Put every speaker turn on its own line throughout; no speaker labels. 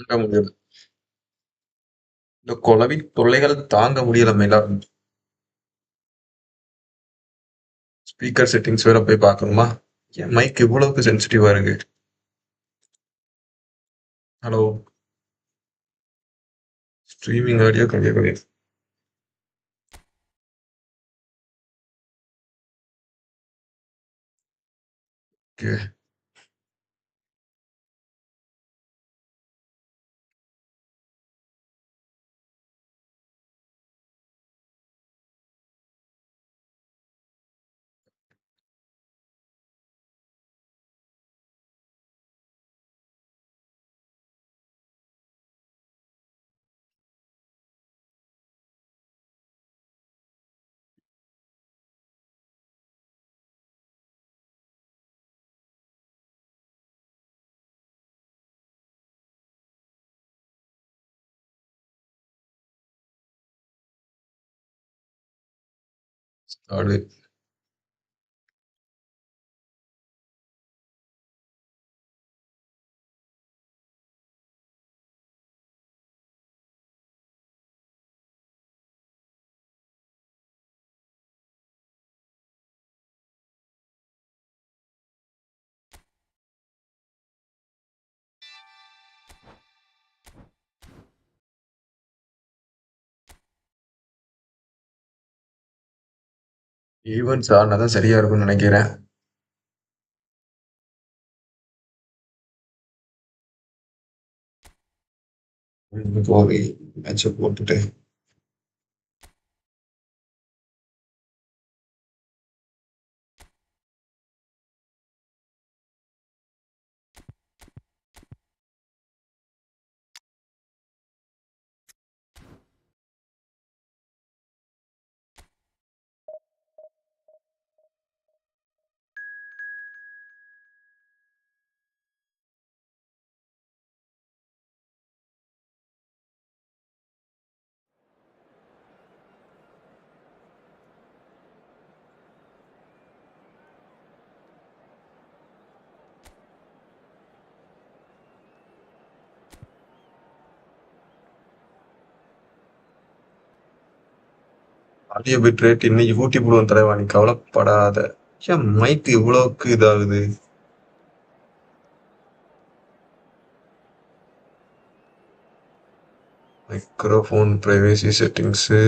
தாங்க முடியல. இந்த குளவி தொல்லைகள் தாங்க முடியல எல்லாரும். ஸ்பீக்கர் செட்டிங்ஸ் வேற போய் பார்க்கணுமா? என் மைக் இவ்வளவுக்கு சென்சிட்டிவா இருக்கு. ஹலோ, ஸ்ட்ரீமிங் ஆடியோ கேட்கவே. ஓகே. ஆடு. ஈவென்ட்ஸ் ஆடினாதான் சரியா இருக்கும்னு நினைக்கிறேன். போய் மேட்சை போட்டுட்டு ஆடியோ பிட் ரேட் இன்னைக்கு ஊட்டி போடுவோம் தலைவா, நீ கவலைப்படாத. ஏன் மைக் இவ்வளவுக்கு இதாகுது? Microphone privacy settings.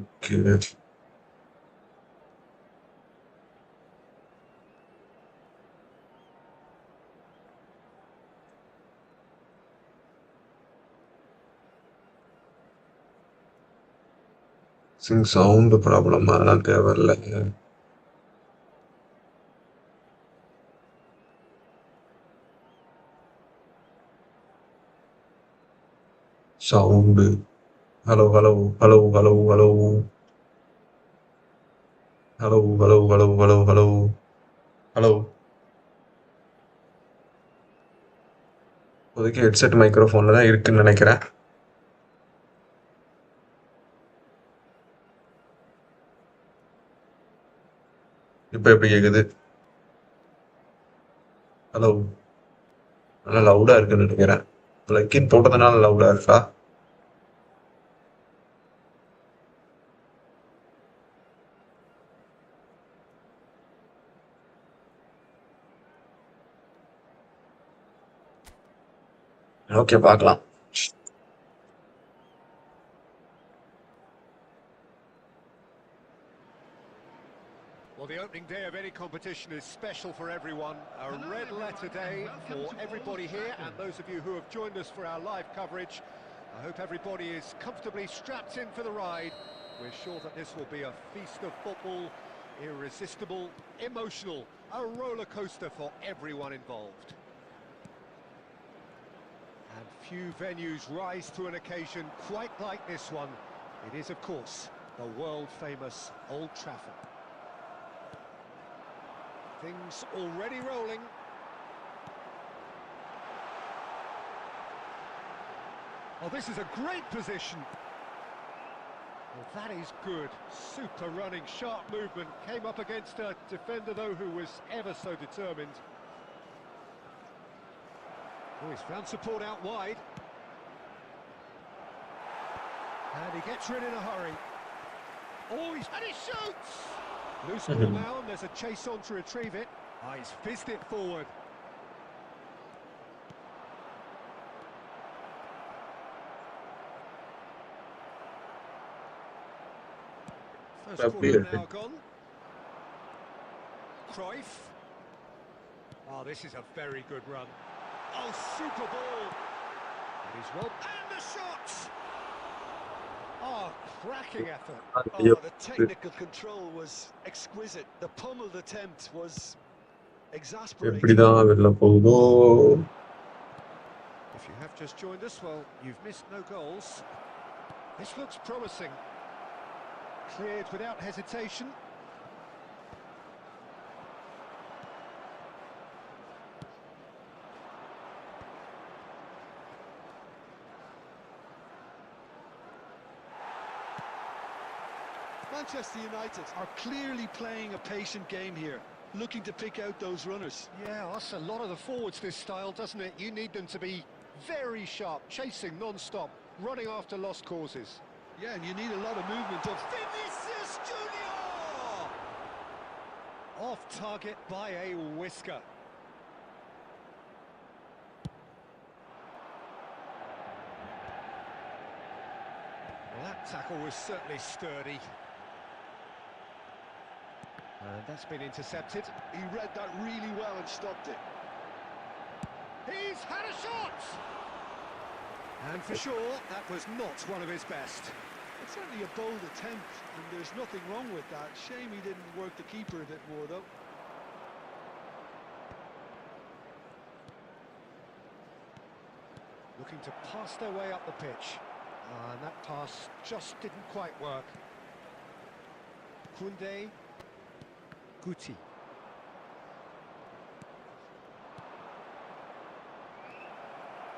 Okay. Sound problem அதெல்லாம் தேவையில்லை. Sound. Hello hello hello hello hello hello hello hello hello hello hello. இப்போதைக்கு ஹெட்செட் மைக்ரோஃபோனில் தான் இருக்குன்னு நினைக்கிறேன். இப்போ எப்படி கேட்குது? ஹலோ. நல்லா லவுடாக இருக்குன்னு நினைக்கிறேன். ப்ளக்கின் போட்டதுனால லவுடாக இருக்கா? ஓகே, பார்க்கலாம்.
Well, the opening day of any competition is special for everyone. A red letter day for everybody here and those of you who have joined us for our live coverage. I hope everybody is comfortably strapped in for the ride. We're sure that this will be a feast of football, irresistible, emotional, a roller coaster for everyone involved. And few venues rise to an occasion quite like this one. It is, of course, the world-famous Old Trafford. Things already rolling. Oh, this is a great position. Well, that is good. Super running, sharp movement. Came up against a defender, though, who was ever so determined. Oh, he's found support out wide. And he gets rid in a hurry. Oh, and he shoots! Loose ball now, and there's a chase on to retrieve it. Ah, he's fizzed it forward. First quarter now gone. Cruyff. Oh, this is a very good run. Oh, super ball. And he's well. And the shot! Oh, cracking effort.
Oh, the technical control was exquisite. The pummeled attempt was exasperating.
எப்படிதான் வெளில போகுதோ.
If you have just joined us, well, you've missed no goals. This looks promising. Cleared without hesitation.
Manchester United are clearly playing a patient game here, looking to pick out those runners.
Yeah, that's a lot of the forwards, this style, doesn't it? You need them to be very sharp, chasing non-stop, running after lost causes.
Yeah, and you need a lot of movement of Vinicius Junior!
Off target by a whisker. Well, that tackle was certainly sturdy. And that's been intercepted.
He read that really well and stopped it.
He's had a shot! And for sure, that was not one of his best.
It's certainly a bold attempt, and there's nothing wrong with that. Shame he didn't work the keeper a bit more, though.
Looking to pass their way up the pitch. And that pass just didn't quite work. Koundé. Guti.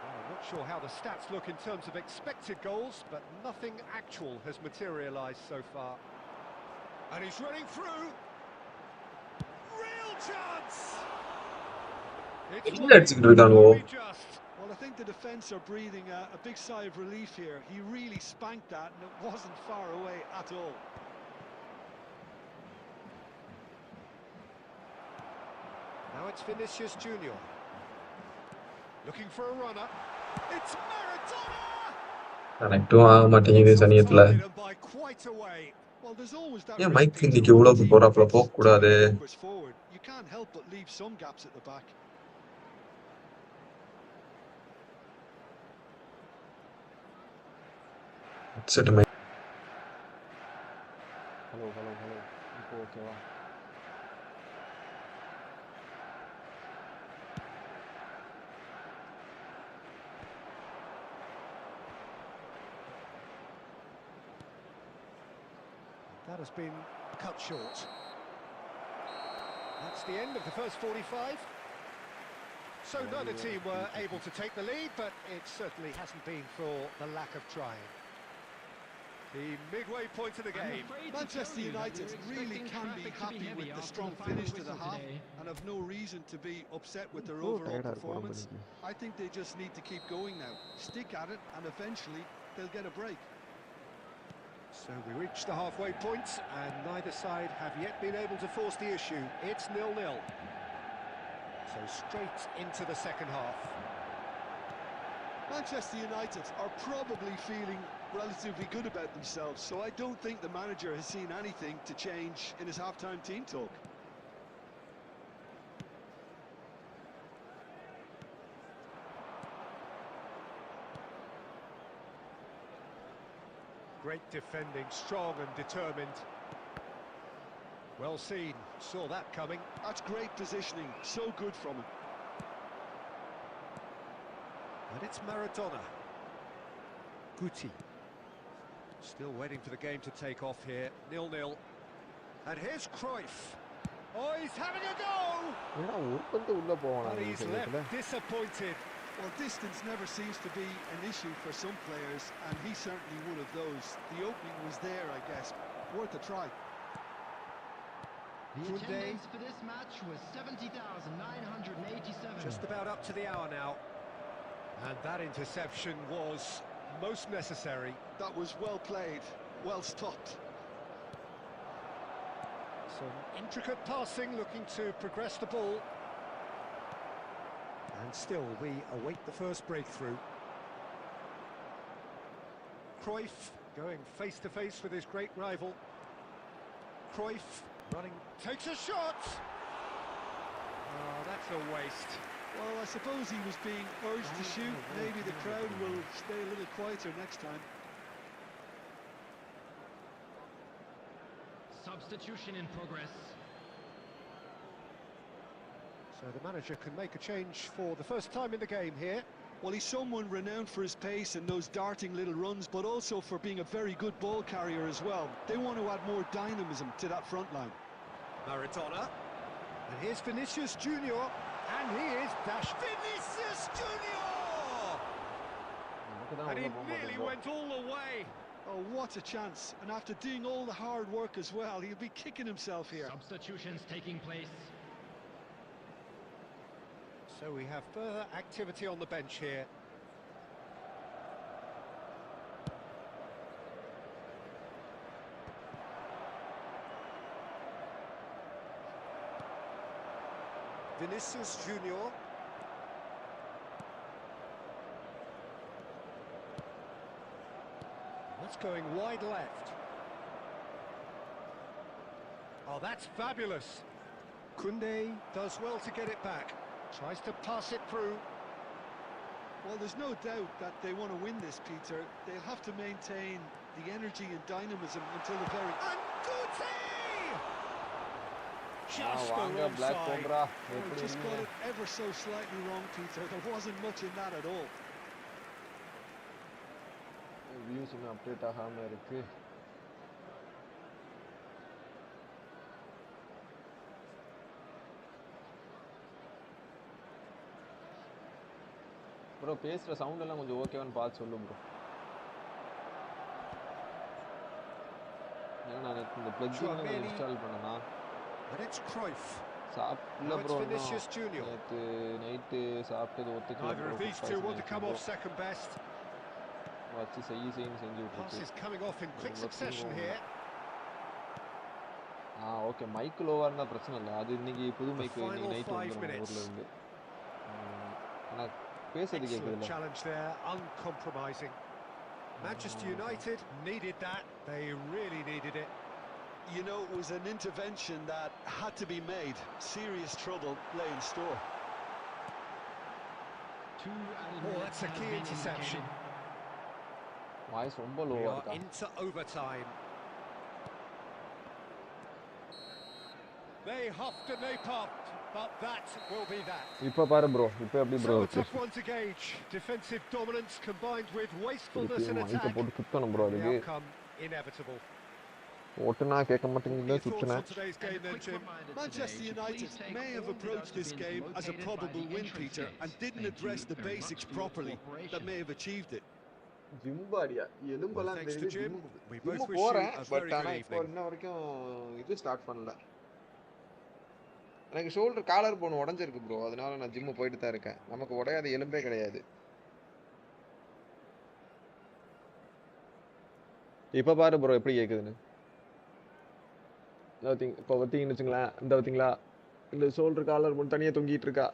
I'm not sure how the stats look in terms of expected goals, but nothing actual has materialised so far. And he's running through. Real chance! It's
இல்ல அடிச்சுக்கிட்டு இருக்கானுவோ.
very just.
Well, I think the defence are breathing a big sigh of relief here. He really spanked that, and it wasn't far away at all.
Now it's Vinicius Junior. Looking for a runner. It's Maradona!
கனெக்டும் ஆக மாட்டேங்குது சனியத்துல.
Offside by quite a way.
Well, there's always that
ஏன்
risk
mic
being
இன்னைக்கு
thrown
இவ்வளவு
deep
போறாப்புல
if
போக
it's
கூடாது.
trying to push forward. You can't help but leave some gaps at the back.
Set mic.
Hello இப்போ ஓகேவா?
That has been cut short. That's the end of the first 45. So neither team were able to take the lead, but it certainly hasn't been for the lack of trying. The midway point of the game.
Manchester United really can be happy with the strong finish to the half and have no reason to be upset with their overall performance. I think they just need to keep going now. Stick at it and eventually they'll get a break.
So we reach the halfway point and neither side have yet been able to force the issue. It's 0-0. So straight into the second half.
Manchester United are probably feeling relatively good about themselves, so I don't think the manager has seen anything to change in his half-time team talk.
Great defending, strong and determined. Well seen, saw that coming.
That's great positioning, so good from him.
And it's Maradona. Guti. Still waiting for the game to take off here. 0-0. And here's Cruyff. Oh, he's having a go!
ஏன்னா ஒரு பந்து உள்ள போவானா
But
இந்த
he's
சமயத்துல?
left disappointed.
Well, distance never seems to be an issue for some players, and he's certainly one of those. The opening was there, I guess. Worth a try.
The attendance for this match was 70,987.
Just about up to the hour now. And that interception was most necessary.
That was well played, well stopped.
Some intricate passing, looking to progress the ball. And still, we await the first breakthrough. Cruyff going face-to-face with his great rival. Cruyff running, takes a shot! Oh, that's a waste.
Well, I suppose he was being urged to shoot. Maybe the crowd will stay a little quieter next time.
Substitution in progress.
So the manager can make a change for the first time in the game here.
Well, he's someone renowned for his pace and those darting little runs, but also for being a very good ball carrier as well. They want to add more dynamism to that front line.
Maradona. And here's Vinicius Junior. And he is dashed. Vinicius Junior! And he nearly went all the way.
Oh, what a chance. And after doing all the hard work as well, he'll be kicking himself here.
Substitutions taking place.
So we have further activity on the bench here. Vinicius Junior. That's going wide left. Oh, that's fabulous. Koundé does well to get it back. Tries to pass it through.
Well, there's no doubt that they want to win this, Peter. They'll have to maintain the energy and dynamism until the very...
And Guti! Just the wrong
Black
side.
Cobra.
Oh, he just got it ever so slightly wrong, Peter. There wasn't much in that at all.
Views in update ஆகாம இருக்கு. Bro பேசுற sound எல்லாம் கொஞ்சம் ஓகேவான்னு பார்த்து சொல்லு bro. ஏன்னா நான் இந்த பிளக்கிங் இன்ஸ்டால் பண்ணனா.
And it's Cruyff.
சாப்பிடல ப்ரோ.
Vinicius Junior.
நேத்து நைட் சாப்பிட்டது ஒத்துக்கல.
Neither of these two want to come off second best.
வச்சு செய்யின்னு செஞ்சு விட்டுச்சு.
Pass is coming off in quick succession here.
Okay mic லோவா இருந்தா பிரச்சனை இல்லை. அது இன்னைக்கு புது மைக் இன்னைக்கு நைட் வந்துரும் ஊர்ல இருந்து. ஆனா பேசுறது கேக்குதுல.
Challenge there, uncompromising. Manchester United needed that. They really needed it.
You know, it was an intervention that had to be made. Serious trouble lay in store.
Oh, that's a key interception.
Voice ரொம்ப
We
லோவா
are
இருக்கா?
into overtime. They huffed and they puffed, but that will be that.
இப்ப பாரு bro. இப்ப எப்படி bro
So a
இருக்கு?
tough one to gauge. Defensive dominance combined with wastefulness in
மைக்க
attack.
போட்டு சுத்தணும் ப்ரோ
The
அதுக்கு.
outcome inevitable.
ஓட்டுனா கேட்க மாட்டேங்குது
Your thoughts
சுத்துனா.
on today's game then, Jim?
Manchester United may have approached this game as a probable win, Peter, and didn't address the basics properly that may have achieved it.
ஜிம்பாடியா எலும்பெல்லாம்
Thanks to Jim. We both
Jim
wish you
போறேன்
a
but
very
ஆனா
good
இப்போ
evening.
இன்ன வரைக்கும் இது start பண்ணல. எனக்கு shoulder collar phone உடைஞ்சிருக்கு bro. அதனால நான் ஜிம் போயிட்டு தான் இருக்கேன். நமக்கு உடையாத எலும்பே கிடையாது. இப்ப பாரு ப்ரோ எப்படி கேக்குதுன்னு. இப்போ பார்த்தீங்கன்னு வச்சுங்களேன். இந்த பார்த்தீங்களா இந்த ஷோல்டர் காலர் போன் தனியாக தொங்கிட்டு இருக்கா.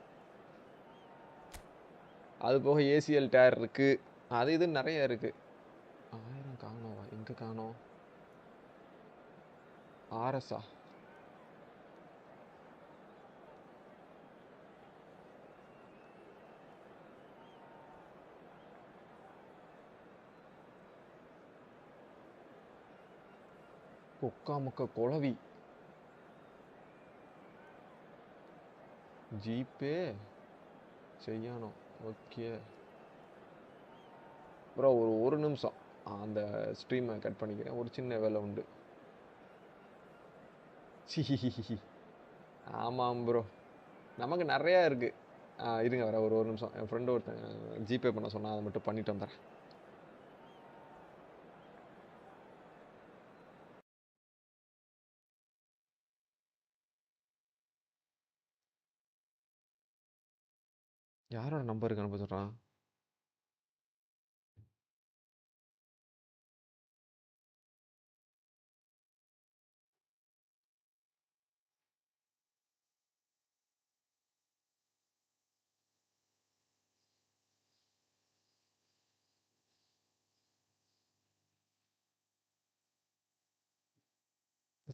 அது போக ஏசிஎல் டயர் இருக்கு. அது இது நிறைய இருக்கு. 1000 காணோவா? எங்க காணோம்? ஆர்எஸ்ஆ கொக்கா முக்க குழவி ஜிபே செய்யணும். ஓகே ப்ரோ ஒரு நிமிஷம் அந்த ஸ்ட்ரீமை கட் பண்ணிக்கிறேன். ஒரு சின்ன வேலை உண்டு. ஆமாம் ப்ரோ நமக்கு நிறையா இருக்குது. இருங்க வர ஒரு நிமிஷம் என் ஃப்ரெண்டு ஒருத்தன் ஜிபே பண்ண சொன்னா அதை மட்டும் பண்ணிட்டு வந்துடுறேன். யாரோட நம்பருக்கு அனுப்ப சொல்கிறான்?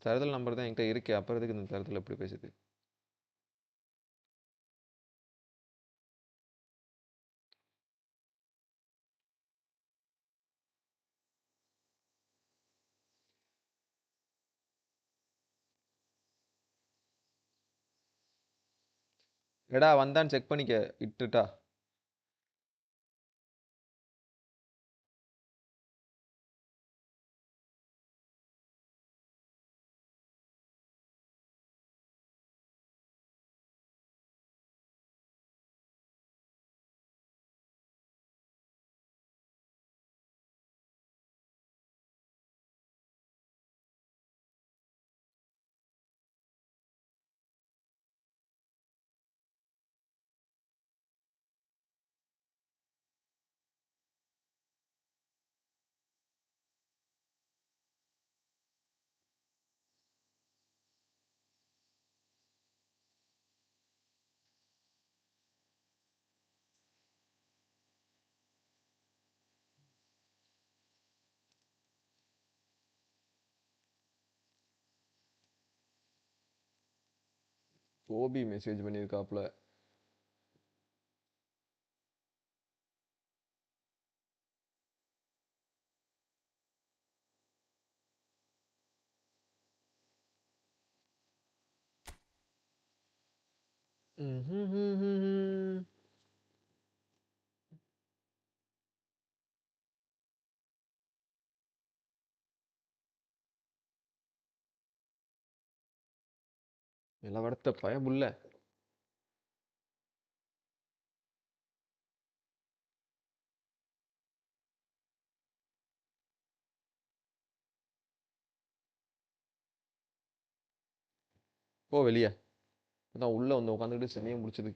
தருதல் நம்பர் தான் என்கிட்ட இருக்கே, அப்புறம் எதுக்கு இந்த தருதல் எப்படி பேசுது? எடா வந்தான்னு செக் பண்ணிக்க இட்டுட்டா. OP message பண்ணியிருக்காப்புல. எல்லாம் வளர்த்த பயமுள்ள. போ வெளியே. அதான் உள்ள வந்து உட்காந்துக்கிட்டு சனியை முடிச்சது.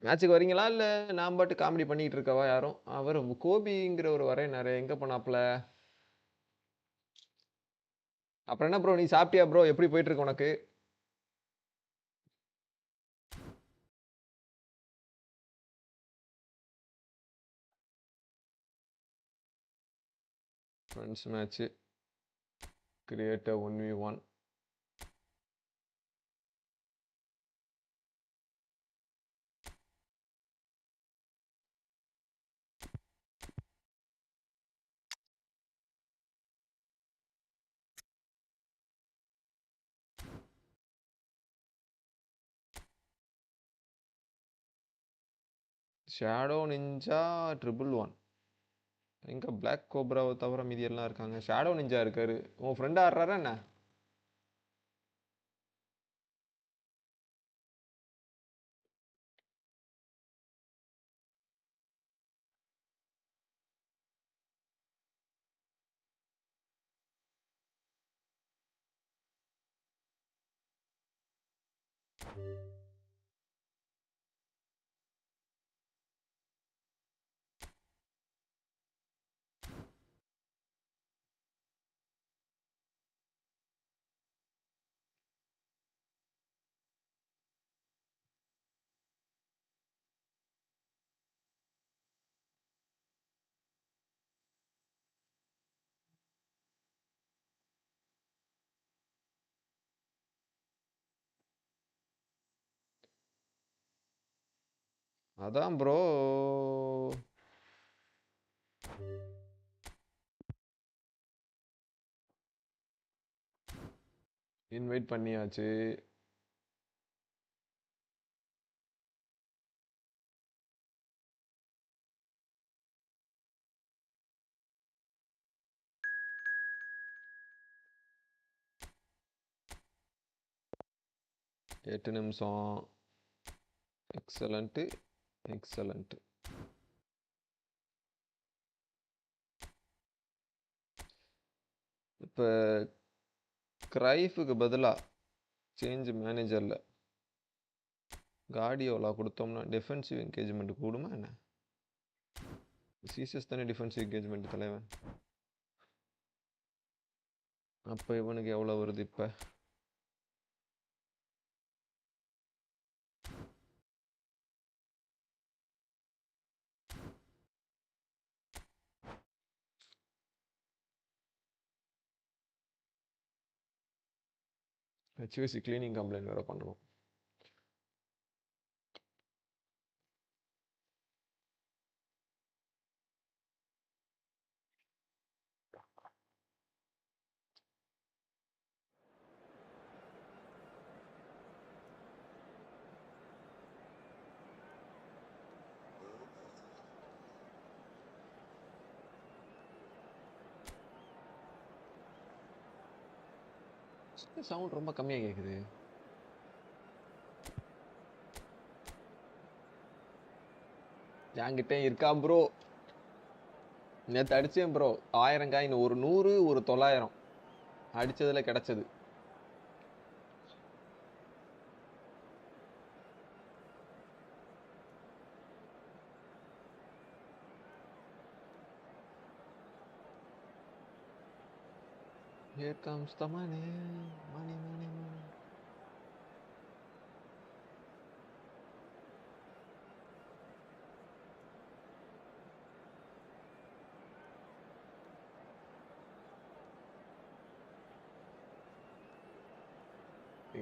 மேட்சுக்கு வரீங்களா இல்லை நான் பாட்டு காமெடி பண்ணிட்டு இருக்கவா யாரும்? அவர் கோபிங்கிற ஒரு வரையினாரு, எங்கே போனாப்புல? அப்புறம் என்ன ப்ரோ, நீ சாப்பிட்டியா ப்ரோ? எப்படி போயிட்டு இருக்கு உனக்கு? Friends match create 1v1. Shadow ninja 111. எங்க பிளாக் கோப்ராவை தவிர மீதி எல்லாம் இருக்காங்க. ஷேடோ நிஞ்சா இருக்காரு. உன் ஃப்ரெண்ட் ஆடுறாரா என்ன? அதான் ப்ரோ. இன்வைட் பண்ணியாச்சு. 8 நிமிஷம். எக்ஸலண்ட். எக்ஸலண்ட். இப்போ கிரைஃபுக்கு பதிலாக சேஞ்ச் மேனேஜரில் கார்டியோலா கொடுத்தோம்னா டிஃபென்சிவ் என்கேஜ்மெண்ட் கூடுமா என்ன? சீசஸ் தானே டிஃபென்சிவ் என்கேஜ்மெண்ட் தலைவன். அப்போ இவனுக்கு எவ்வளோ வருது இப்போ? ஹெச்ஓசி கிளீனிங் கம்ப்ளைண்ட் வேறு பண்ணணும். சவுண்ட் ரொம்ப கம்மியாக கேட்குது. என்கிட்ட இருக்கா ப்ரோ? நேற்று அடித்தேன் ப்ரோ 1000 காயின், ஒரு 100 ஒரு 900 அடித்ததில் கிடச்சது. Here comes the money, money, money, money.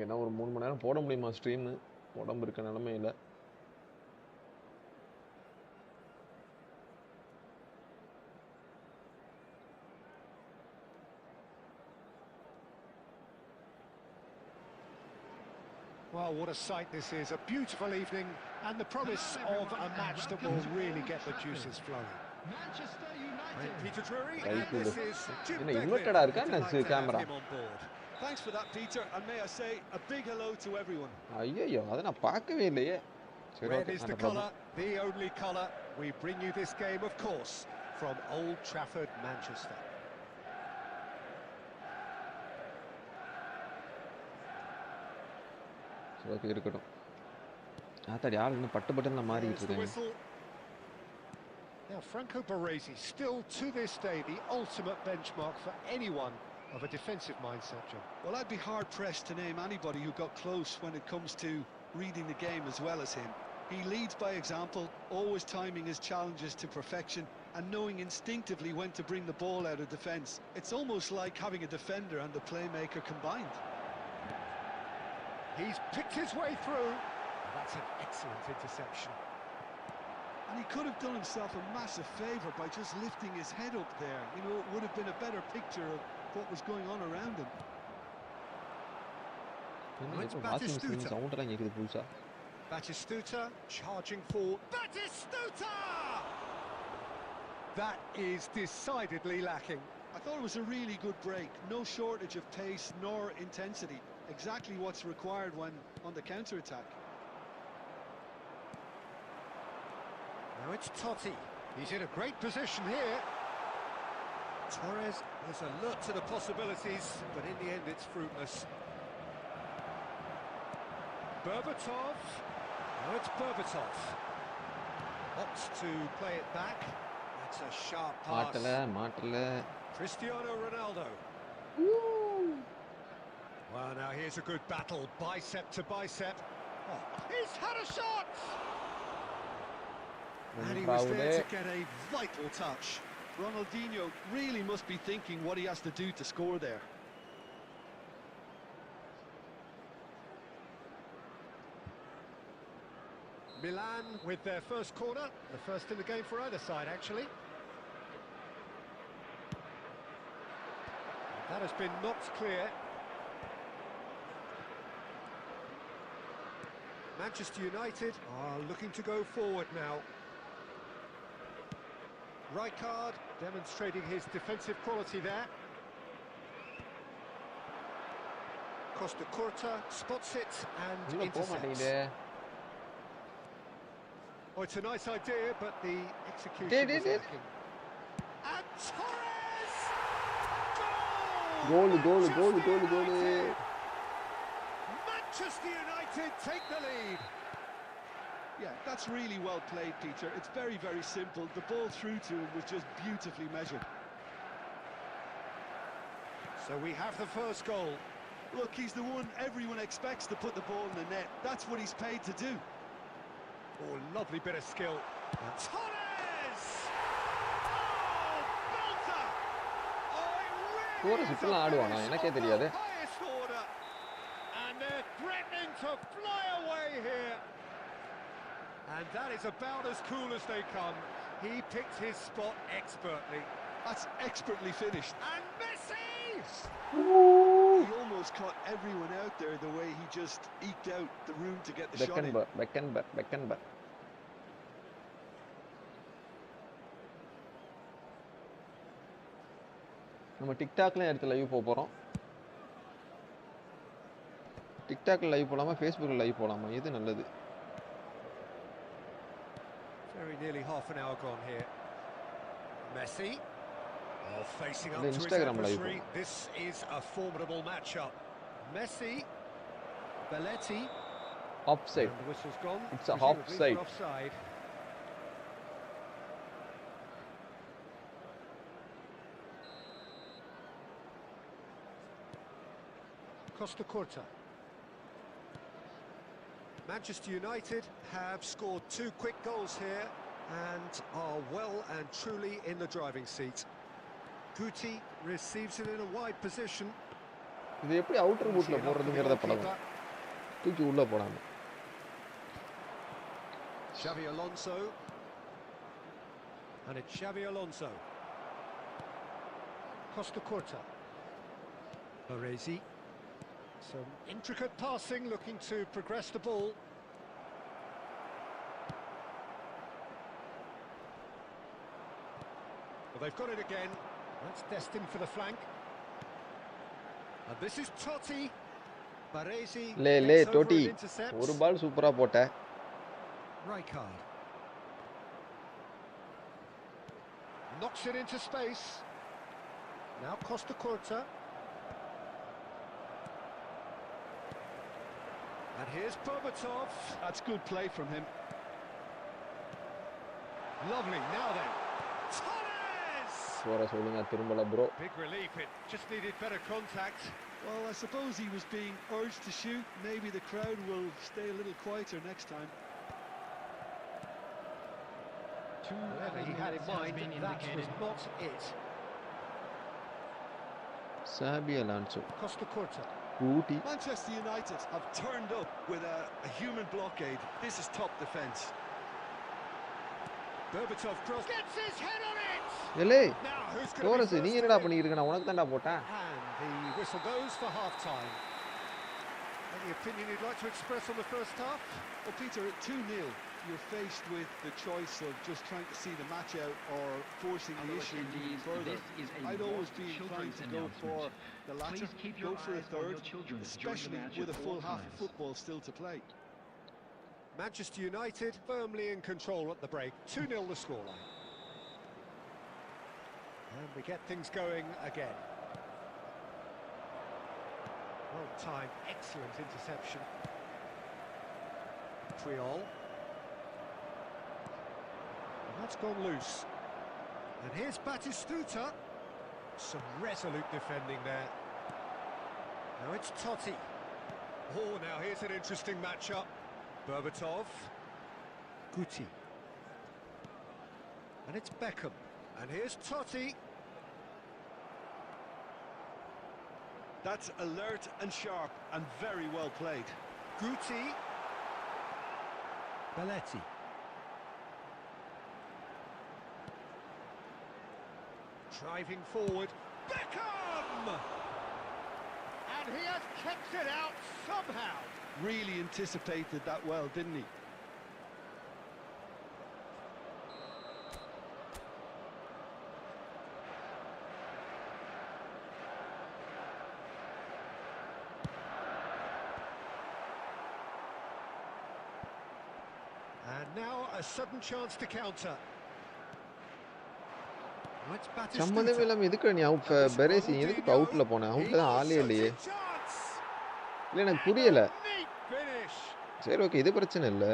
என்ன ஒரு 3 மணி நேரம் போட முடியுமா ஸ்ட்ரீமு? உடம்பு இருக்க நிலமையில.
Well, what a sight this is. A beautiful evening and the promise of a match that will really get the juices flowing.
Manchester
I'm
United.
Peter Drury,
Right
and
to
this
the-
is Jim
என்ன
Beglin.
inverted-ஆ இருக்கா என்ன
Delighted to have
camera?
him on board.
Thanks for that, Peter, and may I say a big hello to everyone.
ஐயோ அதை நான் பார்க்கவே இல்லையே. சரி
Red
okay,
is the
அந்த problem.
colour, the only colour. We bring you this game, of course, from Old Trafford, Manchester.
சரி okay இருக்கட்டும். ஆத்தாடி ஆள் இன்னும் பட்டு பட்டுன்னு மாறிக்கிட்டு
There's the
இருக்கேன்.
whistle. Now, Franco Baresi, still to this day, the ultimate benchmark for anyone of a defensive mindset, John.
Well, I'd be hard-pressed to name anybody who got close when it comes to reading the game as well as him. He leads by example, always timing his challenges to perfection and knowing instinctively when to bring the ball out of defence. It's almost like having a defender and a playmaker combined.
He's picked his way through. That's an excellent interception.
And he could have done himself a massive favour by just lifting his head up there. You know, it would have been a better picture of what was going on around him.
என்ன
It's
ஏதோ washing machine
Batistuta.
சவுண்டெல்லாம் கேட்குது புதுசா.
Batistuta charging forward. Batistuta! That is decidedly lacking.
I thought it was a really good break. No shortage of pace nor intensity. Exactly what's required when on the counter-attack.
Now it's Totti. He's in a great position here. Torres is alert to the possibilities, but in the end it's fruitless. Berbatov. Now it's Berbatov. Opts to play it back. That's a sharp pass.
மாட்டல.
Cristiano Ronaldo. Well, now here's a good battle, bicep to bicep. Oh, he's had a shot!
And he was there to get a vital touch. Ronaldinho really must be thinking what he has to do to score there.
Milan with their first corner, the first in the game for either side, actually. That has been knocked clear. Manchester United are looking to go forward now. Rijkaard demonstrating his defensive quality there. Costa Curta spots it and
உள்ள போக
intercepts.
மாட்டேங்குதே.
Oh, it's a nice idea, but the execution
Did
was
it?
lacking. And Torres!
Goal, goal,
Manchester
goal, goal, goal.
United! Manchester United take the lead.
Yeah, that's really well played, Peter. It's very, very simple. The ball through to him was just beautifully measured.
So we have the first goal.
Look, he's the one everyone expects to put the ball in the net. That's what he's paid to do.
Oh, lovely bit of skill. And Torres! Oh, belter! Oh, it really
Torres
is a
இப்பெல்லாம் ஆடுவானா?
finish
எனக்கே
of
தெரியாது.
the highest order. And they're threatening to fly away here. And that is about as cool as they come. He picked his spot expertly.
That's expertly finished.
And Messi!
He almost caught everyone out there the way he just eked out the room to get the shot in.
Beckenbauer. நம்ம டிக்டாக்ல எடுத்து live போறோம். டிக்டாக்ல live போலாமா ஃபேஸ்புக்ல live போலாமா எது நல்லது?
Very nearly half an hour gone here. Messi. Oh, facing up
The
to his
Instagram live.
adversary. This is a formidable matchup. Messi, Belletti.
Offside.
And the whistle's gone.
It's a
presumably
offside.
for offside. Costa Curta. Manchester United have scored 2 quick goals here and are well and truly in the driving seat. Guti receives it in a wide position.
இது எப்படி outer பூட்ல போறதுங்கறத பழகும். தூக்கி உள்ள போடாம.
Xavi Alonso. And it's Xavi Alonso. Costa Curta. Baresi. Some intricate passing, looking to progress the ball. Well, they've got it again. That's destined for the flank. And this is Totti. Baresi
Leh
gets over
டோட்டி
and intercepts.
ஒரு பால் சூப்பரா போட்ட.
Rijkaard. Knocks it into space. Now Costa Curta. And here's Berbatov.
That's good play from him.
Lovely. Now then. Torres!
சோர சொல்லுங்க திரும்பல bro.
Big relief. It just needed better contact.
Well, I suppose he was being urged to shoot. Maybe the crowd will stay a little quieter next time.
Whatever he had in mind, that was not it.
Xabi Alonso.
Costa Curta.
Guti.
Manchester United have turned up with a human blockade. This is top defence.
Berbatov cross. Gets his head on it!
ஏலே
Now, who's going to
Taurus
be
நீ
first
என்னடா
to win?
பண்ணிட்டு இருக்க? நான் உனக்கு தான்டா போட்டேன்.
And the whistle goes for half-time. Any opinion you'd like to express on the first half?
Well, Peter, at 2-0, you're faced with the choice of just trying to see the match out or forcing the issue even further. I'd always be inclined to go for the latter, go for a third, especially with a full half of football still to play.
Manchester United firmly in control at the break. 2-0 the scoreline. And we get things going again. Well timed, excellent interception. Triol. And that's gone loose. And here's Batistuta. Some resolute defending there. Now it's Totti. Oh, now here's an interesting matchup. Berbatov. Guti. And it's Beckham. And here's Totti.
That's alert and sharp and very well played.
Guti. Belletti. Driving forward. Beckham! And he has kept it out somehow.
Really anticipated that well, didn't he?
now a sudden chance to counter. It's
சம்மந்தமே
Batistuta.
இல்லாம எதுக்கு நீ out பெரேசி எதுக்கு அவுட்ல போன? அவுட்ல தான் ஆளே இல்லையே. இல்ல எனக்கு புரியல. சரி ஓகே இது பிரச்சனை இல்ல.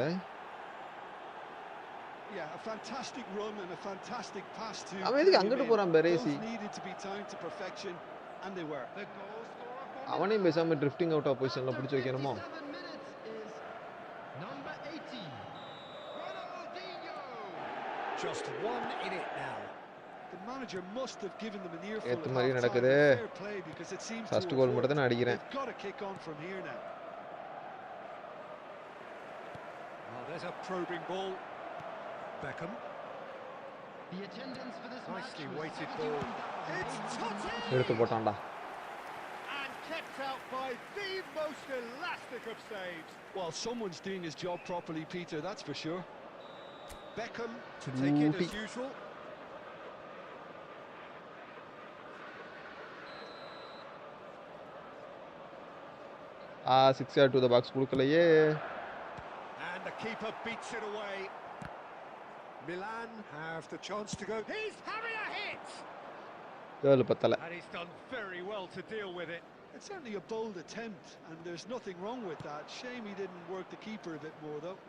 Yeah, a fantastic run and a fantastic pass to.
அவன் எதுக்கு அங்கிட்டு போறான் பெரேசி?
Needed to be timed to perfection and they were.
அவனையும் பேசாம ட்ரிஃப்டிங் அவுட் ஆஃப் பொசிஷன்ல பிடிச்சு வைக்கணுமோ?
Number 80, Ronaldinho.
Just one in it now.
The manager must have given them an earful
ஏத்த
of
மாதிரி
fair
நடக்குது.
play because it seems to
first goal மட்டும் தான் அடிக்கிறேன்.
They've got to kick on from here now.
Well, there's a probing ball. Beckham.
The attendance for this
Nicely
match was
weighted ball. It's Totti!
எடுத்து போட்டான்டா.
And kept out by the most elastic of saves.
Well, someone's doing his job properly, Peter, that's for sure.
Beckham to take it as usual.
Ah 6 yard to the box கொடுக்கலையே.
And the keeper beats it away. Milan have the chance to go. He's having a hit!
Girl பத்தல.
And he's done very well to deal with it.
It's certainly a bold attempt, and there's nothing wrong with that. Shame he didn't work the keeper a bit more, though.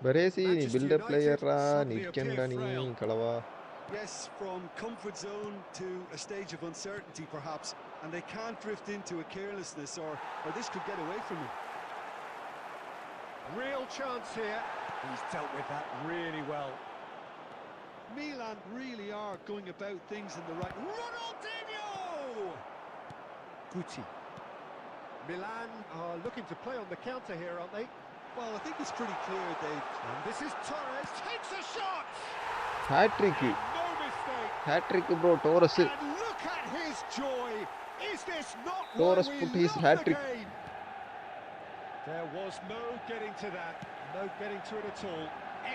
பெரேசி நீ filter பிளேயரா நிக்கண்டா நீ கலவா.
Yes, from comfort zone to a stage of uncertainty, perhaps, and they can't drift into a carelessness, or this could get away from him.
Real chance here. He's dealt with that really well.
Milan really are going about things in the right.
Ronaldinho! Guti. Milan are looking to play on the counter here, aren't they?
Well, I think it's pretty clear they've.
And this is Torres, takes a shot!
Hat trick.
No mistake!
Hat trick bro Taurus.
And look at his joy! Is this not
Torres
why we
put his
love
hat-trick.
the game? There was no getting to that, no getting to it at all.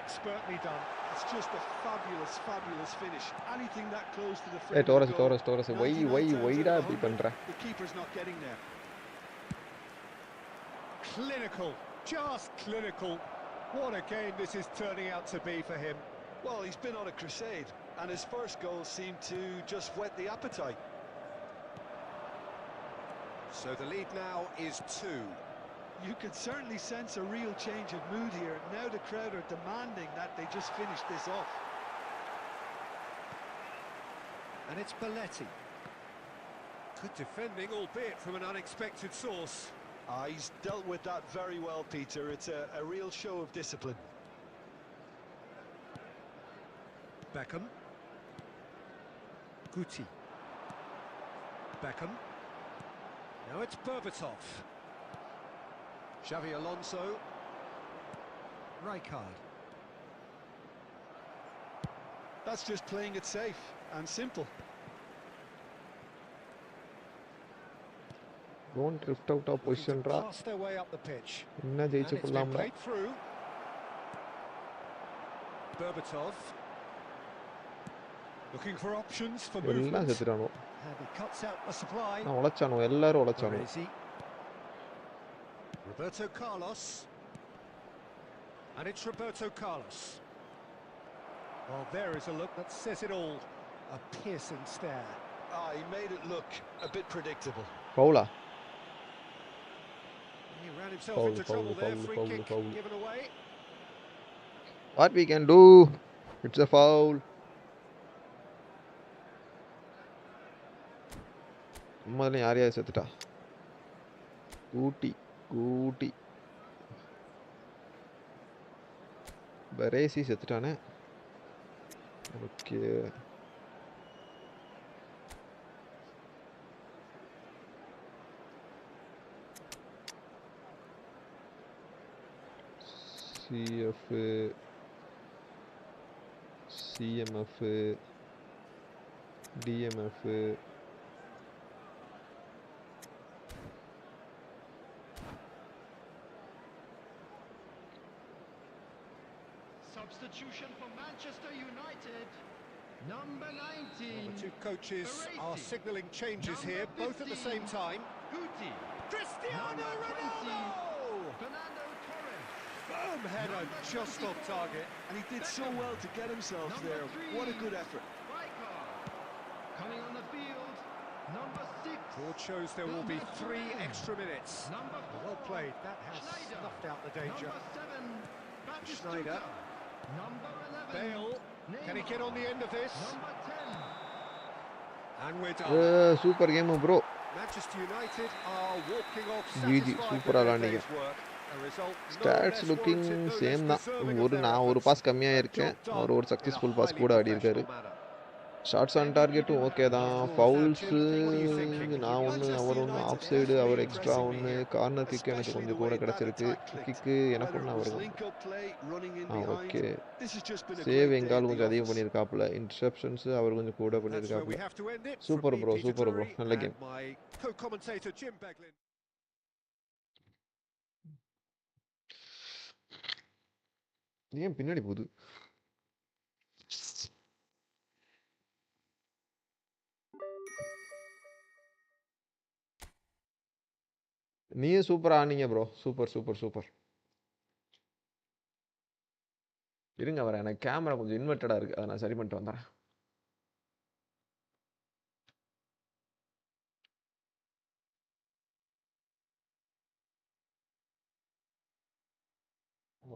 Expertly done.
It's just a fabulous, fabulous finish. Anything that close to the frame.
ஏய் Taurus வைடா இப்படி பண்ற?
The keeper's not getting there.
Clinical, just clinical. What a game this is turning out to be for him.
Well, he's been on a crusade, and his first goal seemed to just whet the appetite.
So the lead now is 2.
You can certainly sense a real change of mood here. Now the crowd are demanding that they just finish this off.
And it's Belletti. Good defending, albeit from an unexpected source.
He's dealt with that very well, Peter. It's a real show of discipline.
Beckham. Guti. Beckham. Now it's Berbatov. Xavi Alonso. Rijkaard.
That's just playing it safe and simple.
Don't drift out of position ra.
Pass their way up the pitch.
என்ன
And
ஜெயிச்சு
it's been
போடலாம்டா.
played through. Berbatov. Looking for options for
எல்லாம்
movement.
செத்துறானோ.
And he cuts out the supply.
நான் உழைச்சானோ எல்லாரும் உழைச்சானோ.
Baresi. Roberto Carlos. And it's Roberto Carlos. Well, there is a look that says it all. A piercing stare.
He made it look a bit predictable.
பவுலா.
He ran himself
Foul,
into
foul,
trouble there.
foul,
Free
foul,
kick
foul.
given away.
What we can do? It's a foul. முதல்ல யாரையா செத்துட்டா? கூட்டி பெரேசி செத்துட்டானே. Okay CF CMF DMF
Substitution for Manchester United. Number 19.
The two coaches are
Baresi.
signalling changes
Number
here, both at the
15.
same time.
Guti.
Cristiano
Number 20.
Ronaldo!
Fernando Torres.
Firm header, just off target.
And he did so well to get himself there. What a good effort.
Coming on the field, number 6.
Board shows there will be 3 extra minutes.
Number 4.
Well played, that has
Schneider.
snuffed out the danger.
Number 7.
Schneider.
Number 11.
Bale, can he get on the end of this?
Number 10.
And we're done.
Super game bro.
Manchester United are walking off
GG,
satisfied
super
with their
ஆளானீங்க.
day's work. A result no
stats
less
looking
warranted, no
same
less
தான்.
deserving of
ஒரு
their
நான் ஒரு
efforts.
Pass கம்மியாக
A
இருக்கேன்,
job done
அவர் ஒரு
in a
successful pass
highly
கூட ஆடி இருக்காரு.
professional manner.
ஷார்ட்ஸ் ஆன் டார்கெட்டும் ஓகே தான். ஃபவுல்ஸு நான் ஒன்று, அவர் ஒன்று, ஆஃப் சைடு அவர் எக்ஸ்ட்ரா ஒன்று, கார்னர் கிக்கு எனக்கு கொஞ்சம் கூட கிடச்சிருக்கு. கிக்கு எனக்கு ஒன்று, அவருக்கு ஒன்று. ஓகே. சேவ் எங்காலும் கொஞ்சம் அதிகம் பண்ணியிருக்காப்புல. இன்டர்செப்ஷன்ஸு அவர் கொஞ்சம் கூட
That's where we
பண்ணியிருக்காப்புல.
have to end it.
Super
From me,
bro,
Peter
super bro,
Drury,
நல்ல
and
game.
my co-commentator Jim Beglin.
ஏன் பின்னாடி போகுது? நீயும் சூப்பரா ஆனீங்க ப்ரோ. Super super super. இருங்க வரேன், எனக்கு கேமரா கொஞ்சம் இன்வெர்ட்டடாக இருக்குது, அதை நான் சரி பண்ணிட்டு வந்துடுறேன்.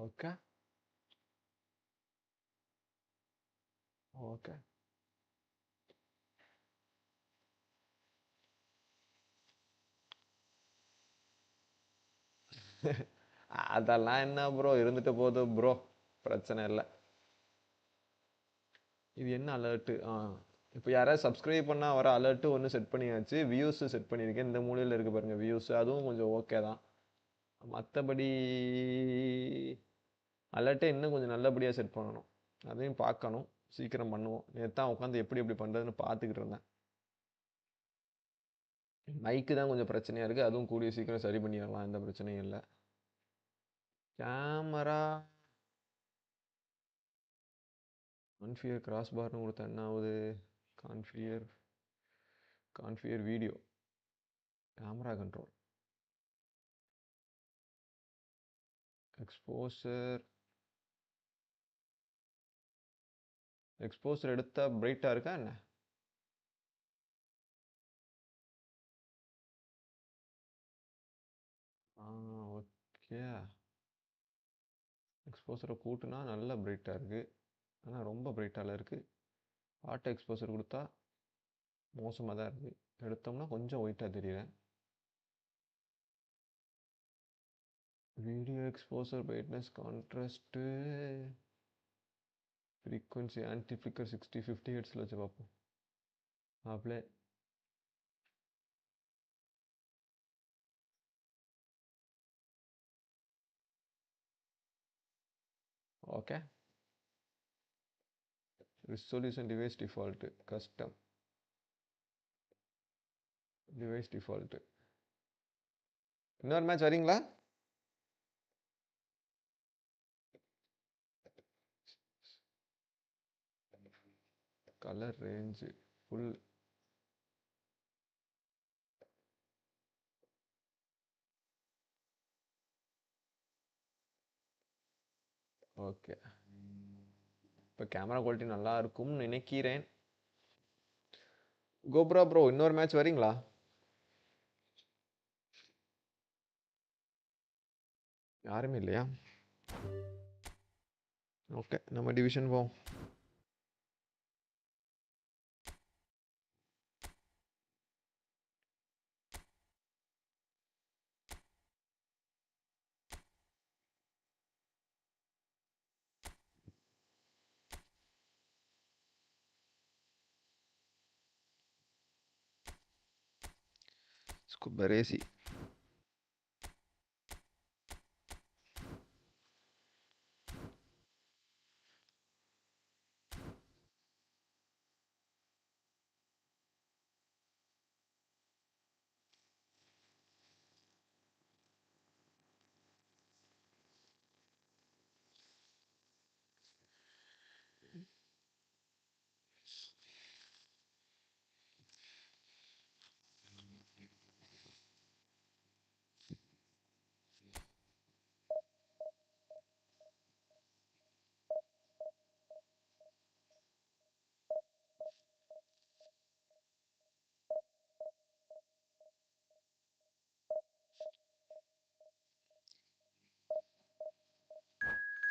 Okay okay. அதெல்லாம் என்ன ப்ரோ, இருந்துட்டு போகுது ப்ரோ, பிரச்சனை இல்லை. இது என்ன அலர்ட்டு? இப்போ யாராவது சப்ஸ்கிரைப் பண்ணால் வர அலர்ட்டு ஒன்று செட் பண்ணியாச்சு. வியூஸு செட் பண்ணியிருக்கேன். இந்த மூலையில் இருக்குது பாருங்கள் வியூஸு, அதுவும் கொஞ்சம் ஓகே தான். மற்றபடி அலர்ட்டை இன்னும் கொஞ்சம் நல்லபடியாக செட் பண்ணணும், அதையும் பார்க்கணும். சீக்கிரம் பண்ணுவோம். நேற்று தான் உட்காந்து எப்படி எப்படி பண்ணுறதுன்னு பார்த்துக்கிட்டு இருந்தேன். மைக்கு தான் கொஞ்சம் பிரச்சனையாக இருக்குது, அதுவும் கூடிய சீக்கிரம் சரி பண்ணிடலாம், எந்த பிரச்சனையும் இல்லை. கேமரா கான்ஃபியர் கிராஸ் பார்னு கொடுத்தா என்ன ஆகுது? கான்ஃபியர் வீடியோ, கேமரா கண்ட்ரோல், எக்ஸ்போசர் எடுத்தால் பிரைட்டாக இருக்கா என்ன? ஓகே. எக்ஸ்போசரை கூட்டுனா நல்லா பிரைட்டாக இருக்குது, ஆனால் ரொம்ப பிரைட்டாக இருக்குது. ஆட்டோ எக்ஸ்போசர் கொடுத்தா மோசமாக தான் இருக்குது. எடுத்தோம்னா கொஞ்சம் ஒயிட்டாக தெரியுறேன். Video exposure, brightness, contrast, frequency, anti flicker 60-50 ஹெர்ட்ஸில் வச்சு பார்ப்போம். அப்படியே okay. Resolution device default, custom device default. இன்னொரு மேட்ச் வரீங்களா? Colour range full. ஓகே, இப்போ கேமரா குவாலிட்டி நல்லா இருக்கும்னு நினைக்கிறேன். கோப்ரா ப்ரோ, இன்னொரு மேட்ச் வரீங்களா? யாருமே இல்லையா? ஓகே, நம்ம டிவிஷன் போவோம். Scubaresi.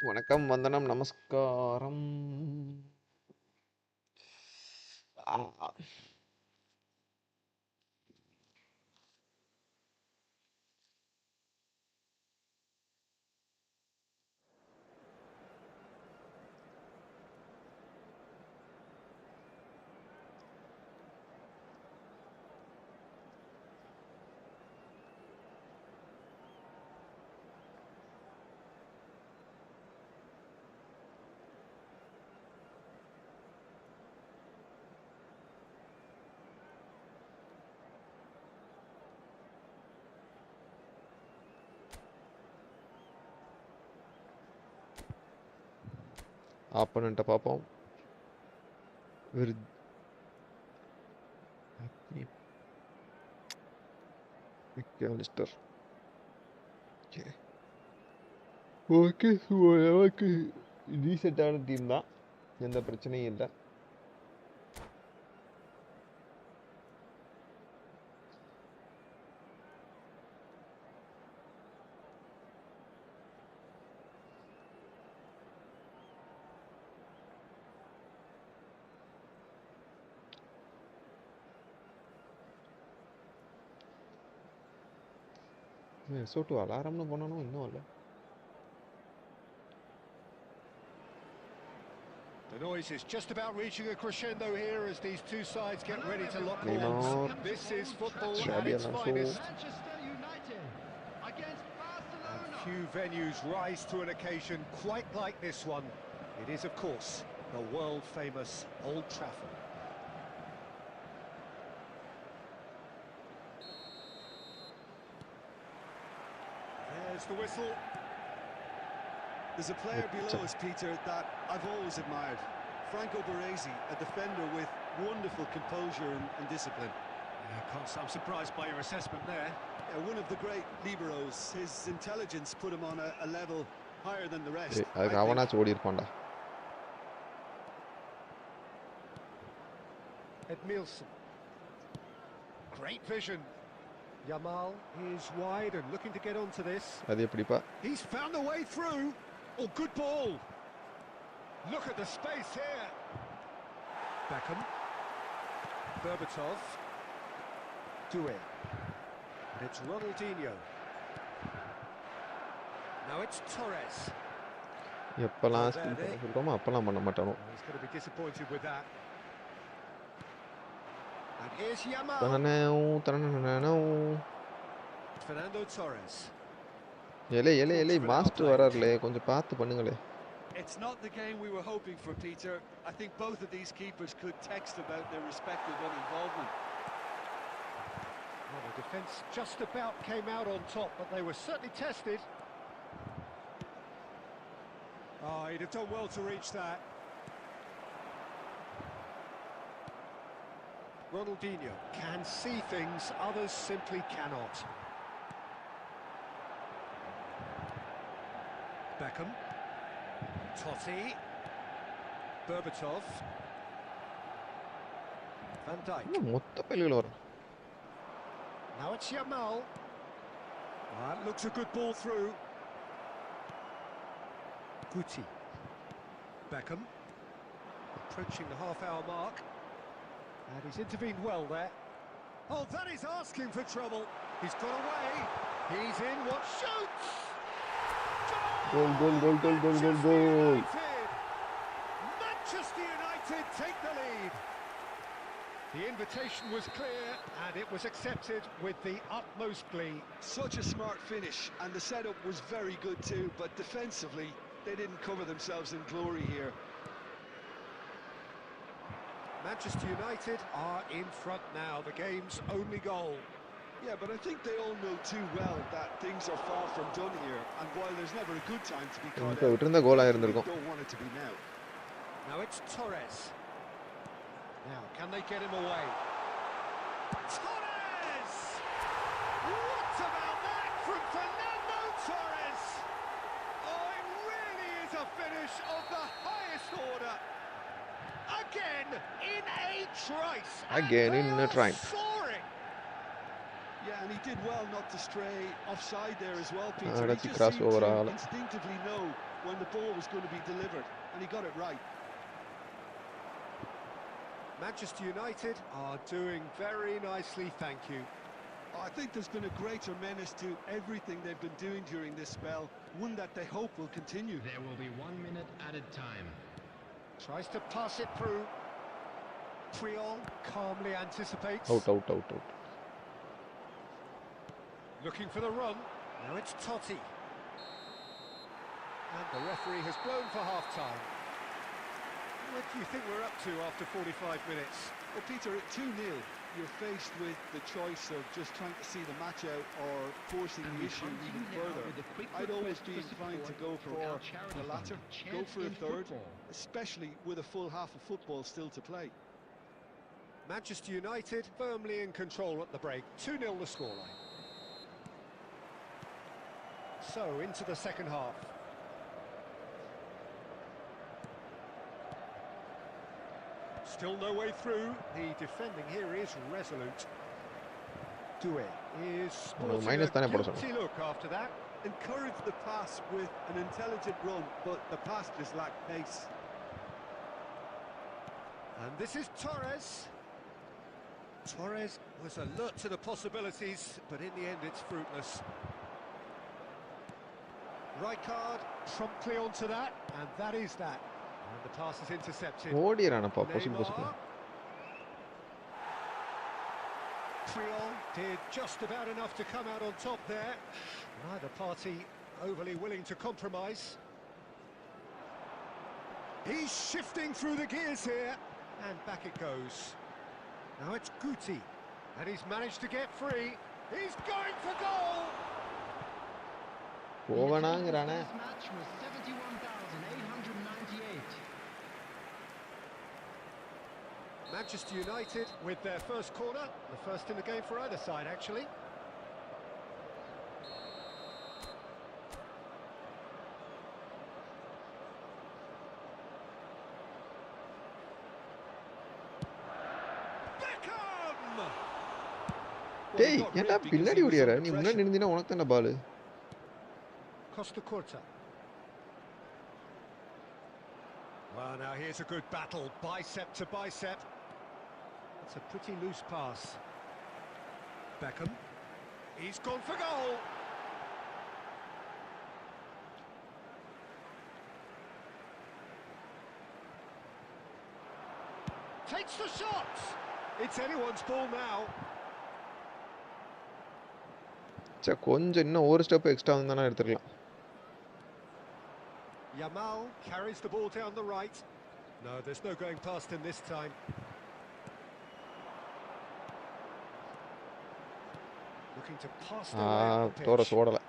வணக்கம், வந்தனம், நமஸ்காரம். ஆப்பனண்ட்டை பார்ப்போம். மெக்காலிஸ்டர். ஓகே, ஓகே, டீசெண்டான டீம் தான், எந்த பிரச்சனையும் இல்லை. சோட்டு அலாரம்னு போனாலும் இன்னும் இல்லை.
The noise is just about reaching a crescendo here as these two sides get ready to lock horns. This is football at its finest.
Manchester United against Barcelona.
And few venues rise to an occasion quite like this one. It is, of course, the world-famous Old Trafford. There's the whistle.
There's a player below us, Peter, that I've always admired. Franco Baresi, a defender with wonderful composure and discipline.
I'm surprised by your assessment there.
Yeah, one of the great liberos. His intelligence put him on a level higher than the rest.
அதுக்கு அவனாச்சும் ஓடி இருப்பான்டா.
Edmilson. Great vision. Yamal is wide and looking to get onto this.
அது எப்படிப்பா?
He's found a way through. Oh, good ball. Look at the space here. Vankkam. Berbatov. Doué. And it's Ronaldinho. Now it's Torres.
எப்பெல்லாம் skill பண்ண சொல்றோமோ அப்பெல்லாம் பண்ண மாட்டானோ.
He's going to be disappointed with that. And here's Yamal. Fernando Torres.
எலே master வராருலே, கொஞ்சம் பார்த்து பண்ணுங்களே.
It's not the game we were hoping for, Peter. I think both of these keepers could text about their respective involvement.
Well, the defence just about came out on top, but they were certainly tested. Oh, he'd have done well to reach that. Ronaldinho can see things others simply cannot. Vankkam. Totti. Berbatov. Van Dijk.
மொத்த பள்ளிகள் வரும்.
Now it's Yamal. That looks a good ball through. Guti. Vankkam. Approaching the half-hour mark. And he's intervened well there. Oh, that is asking for trouble. He's got away. He's in. What shoots?
Goal.
Manchester United take the lead. The invitation was clear and it was accepted with the utmost glee.
Such a smart finish, and the setup was very good too, but defensively they didn't cover themselves in glory here.
Manchester United are in front now, the game's only goal.
Yeah, but I think they all know too well that things are far from done here, and while there's never a good time to be caught
இப்போ
out,
விட்டுருந்தா கோல்
they
ஆயிருந்திருக்கும்.
don't want it to be now.
Now it's Torres. Now, can they get him away? Torres! What about that from Fernando Torres? Oh, it really is a finish of the highest order. Again in a trice.
Again in a trice.
Soaring.
Yeah, and And he did well not to stray offside there as well, Peter. He
that's
just
cross
seemed
over
to
all.
instinctively know when the ball was going to be delivered, and he got it right.
Manchester United are doing very nicely, thank you.
I think there's been a greater menace to everything they've been doing during this spell, one that they hope will continue.
There will be 1 minute added time.
Tries to pass it through. Puyol calmly anticipates.
Out.
Looking for the run. Now it's Totti. And the referee has blown for half-time. What do you think we're up to after 45 minutes?
Well, Peter, at 2-0, you're faced with the choice of just trying to see the match out or forcing the issue even further. I'd always be inclined to go for the latter, go for a third, especially with a full half of football still to play.
Manchester United firmly in control at the break. 2-0 the scoreline. So, into the second half. Still no way through. The defending here is resolute. Doué is sporting a guilty look after that.
Encourage the pass with an intelligent run, but the pass just lacked pace.
And this is Torres. Torres was alert to the possibilities, but in the end it's fruitless. Rijkaard promptly onto that, and that is that. And the pass is intercepted. Neymar. Puyol did just about enough to come out on top there. Neither party overly willing to compromise. He's shifting through the gears here, and back it goes. Now it's Guti, and he's managed to get free. He's going for goal!
This match was 71,898.
Manchester United with their first corner, the first in the game for either side, actually. Beckham!
டேய் என்ன பின்னாடி ஓடியாரா நீ முன்னாடி நின்னுனா உனக்கு தான பால்
Costa Curta. Well, now here's a good battle, bicep to bicep. That's a pretty loose pass. Beckham. He's gone for goal. Takes the shot. It's anyone's ball now.
சே கொஞ்சம் இன்னும் ஒரு ஸ்டெப் எக்ஸ்ட்ரா வந்தானா எடுத்துக்கலாம்
Yamal carries the ball down the right. No, there's no going past him this time. Looking to pass their way up the
Torres
pitch.
ஓடல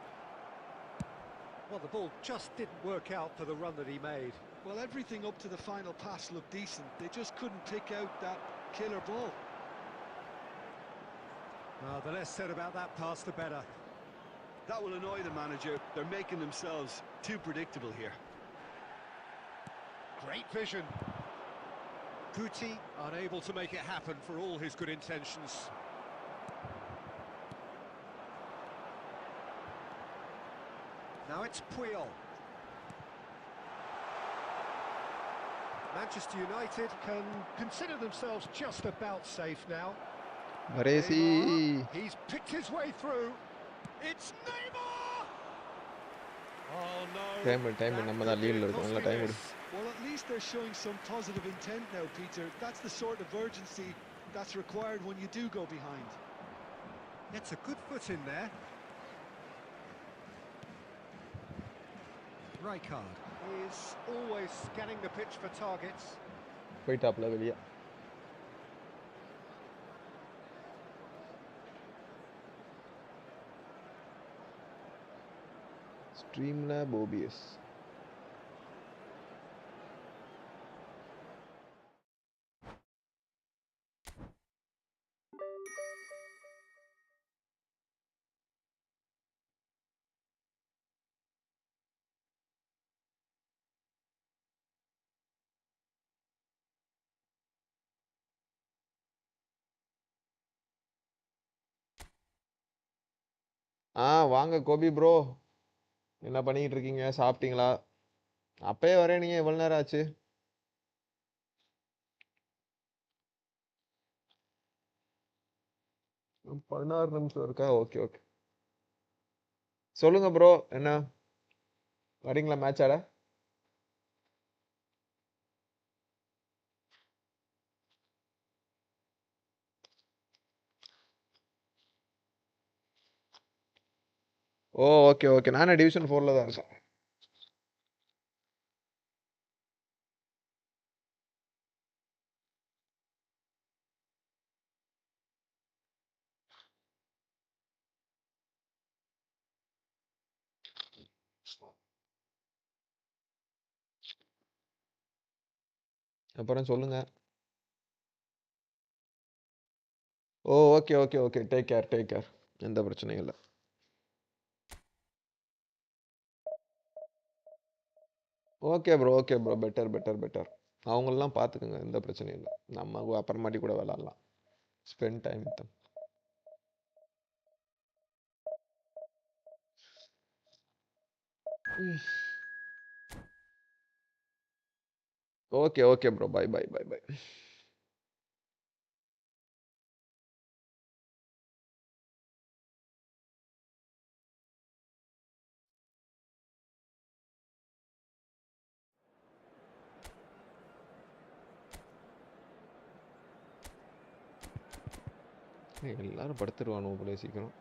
Well, the ball just didn't work out for the run that he made.
Well, everything up to the final pass looked decent. They just couldn't pick out that killer ball.
Well, the less said about that pass, the better.
That will annoy the manager. They're making themselves too predictable here.
Great vision. Guti unable to make it happen for all his good intentions. Now it's Puyol. Manchester United can consider themselves just about safe now.
மரேசி
Neymar, he's picked his way through. It's Neymar! Oh no.
Time நம்ம தான் லீட்ல இருக்கோம் நல்ல time எடு
Well, at least they're showing some positive intent now, Peter. That's the sort of urgency that's required when you do go behind.
Gets a good foot in there. Rijkaard is always scanning the pitch for targets.
போயிட்டாப்ல வெளியே ஸ்ட்ரீம்லேப் OPS வாங்க Gopi bro. என்ன பண்ணிட்டு இருக்கீங்க? சாப்பிட்டீங்களா? அப்பயே வரேன், நீங்க எவ்வளவு நேரம் ஆச்சு? இன்னும் 16 நிமிஷம் இருக்கா? Okay okay. சொல்லுங்க ப்ரோ, என்ன வரீங்களா மேட்ச் ஆட? Oh okay okay. நானே டிவிஷன் 4ல தான் இருக்கேன். அப்புறம் சொல்லுங்க. Oh okay okay okay. Take care take care. எந்த பிரச்சனையும் இல்லை. Okay bro. Better better better. அவங்களெல்லாம் பார்த்துக்குங்க, எந்த பிரச்சனையும் இல்லை. நம்ம அப்புறமாட்டி கூட விளாட்லாம். Spend time with them. Okay okay bro. Bye bye bye bye. எல்லாரும் படுத்துருவானு போல சீக்கிரம்.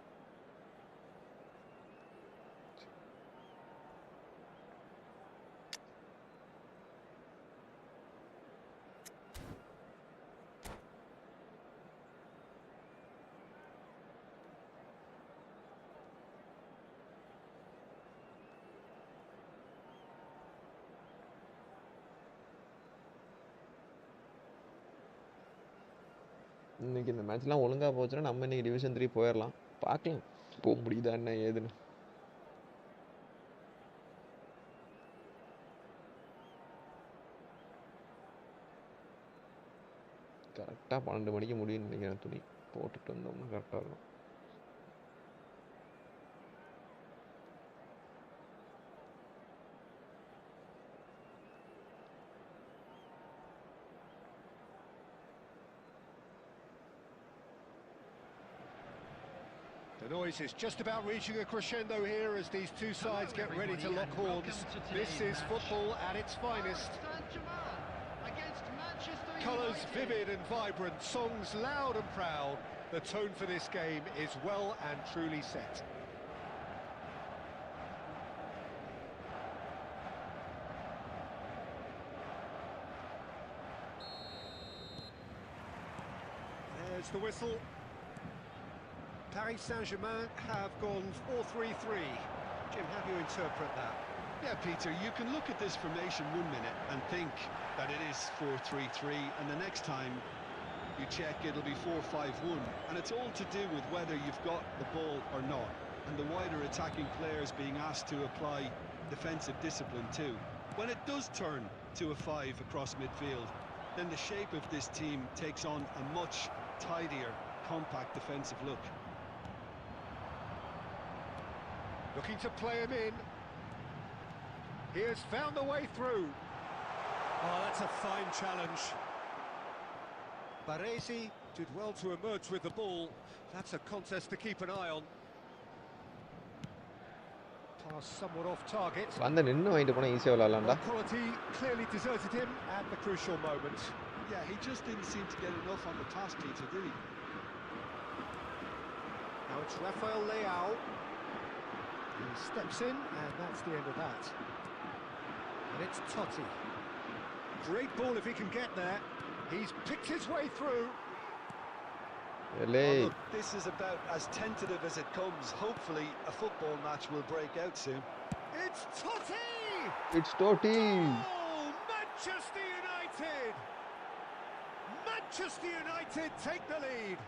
இன்னைக்கு இந்த மேட்ச்லாம் ஒழுங்கா போச்சுன்னா நம்ம இன்னைக்கு டிவிஷன் 3 போயிடலாம். பார்க்கலாம் போக முடியுதா என்ன ஏதுன்னு. கரெக்டாக 12 மணிக்கு முடியும்னு நினைக்கிறேன். துணி போட்டுட்டு வந்தோம்னா கரெக்டாக இருக்கும்.
The noise is just about reaching a crescendo here as these two sides get ready to lock horns. This is football at its finest. Colours vivid and vibrant, songs loud and proud. The tone for this game is well and truly set. There's the whistle. Paris Saint-Germain have gone 4-3-3. Jim, how do you interpret that?
Yeah, Peter, you can look at this formation 1 minute and think that it is 4-3-3, and the next time you check it'll be 4-5-1, and it's all to do with whether you've got the ball or not, and the wider attacking players being asked to apply defensive discipline too. When it does turn to a 5 across midfield, then the shape of this team takes on a much tidier, compact defensive look.
Looking to play him in. He has found the way through. Oh, that's a fine challenge. Baresi did well to emerge with the ball. That's a contest to keep an eye on. Pass somewhat off target.
வந்து நின்று வாங்கிட்டு போனால் ஈஸியாக விளாட்லாம்டா.
Quality clearly deserted him at the crucial moment.
Yeah, he just didn't seem to get enough on the pass, Peter, did he?
Now it's Rafael Leao. He steps in, and that's the end of that. And it's Totti. Great ball if he can get there. He's picked his way through.
Oh, look, this is about as tentative as it comes. Hopefully a football match will break out soon.
It's Totti!
It's Totti!
Oh, Manchester United! Manchester United take the lead.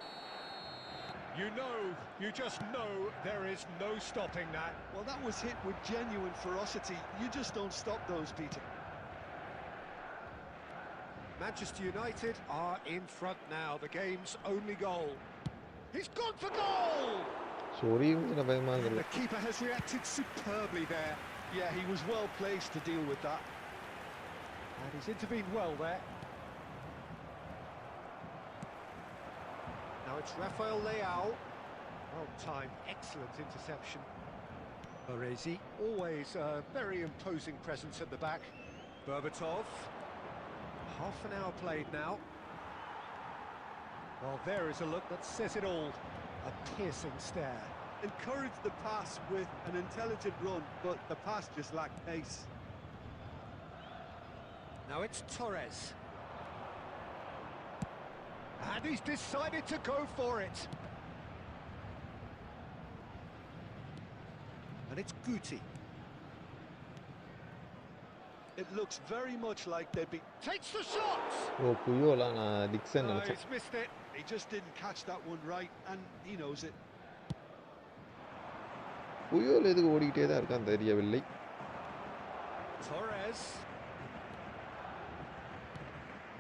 You just know there is no stopping that.
Well, that was hit with genuine ferocity. You just don't stop those, Peter.
Manchester United are in front now, the game's only goal. He's gone for goal! And the keeper has reacted superbly there.
Yeah, he was well placed to deal with that.
And he's intervened well there. Now it's Rafael Leao. Well timed, excellent interception. Baresi, always a very imposing presence at the back. Berbatov. Half an hour played now. Well, there is a look that says it all. A piercing stare.
Encouraged the pass with an intelligent run, but the pass just lacked pace.
Now it's Torres. And he's decided to go for it. And it's Guti.
It looks very much like they'd be...
Takes the shot!
Oh, Puyola, na Dixon.
No, he's missed it.
He just didn't catch that one right, and he knows it.
Puyol எதுக்கு ஓடிட்டே தான் இருக்கான் தெரியவில்லை.
Torres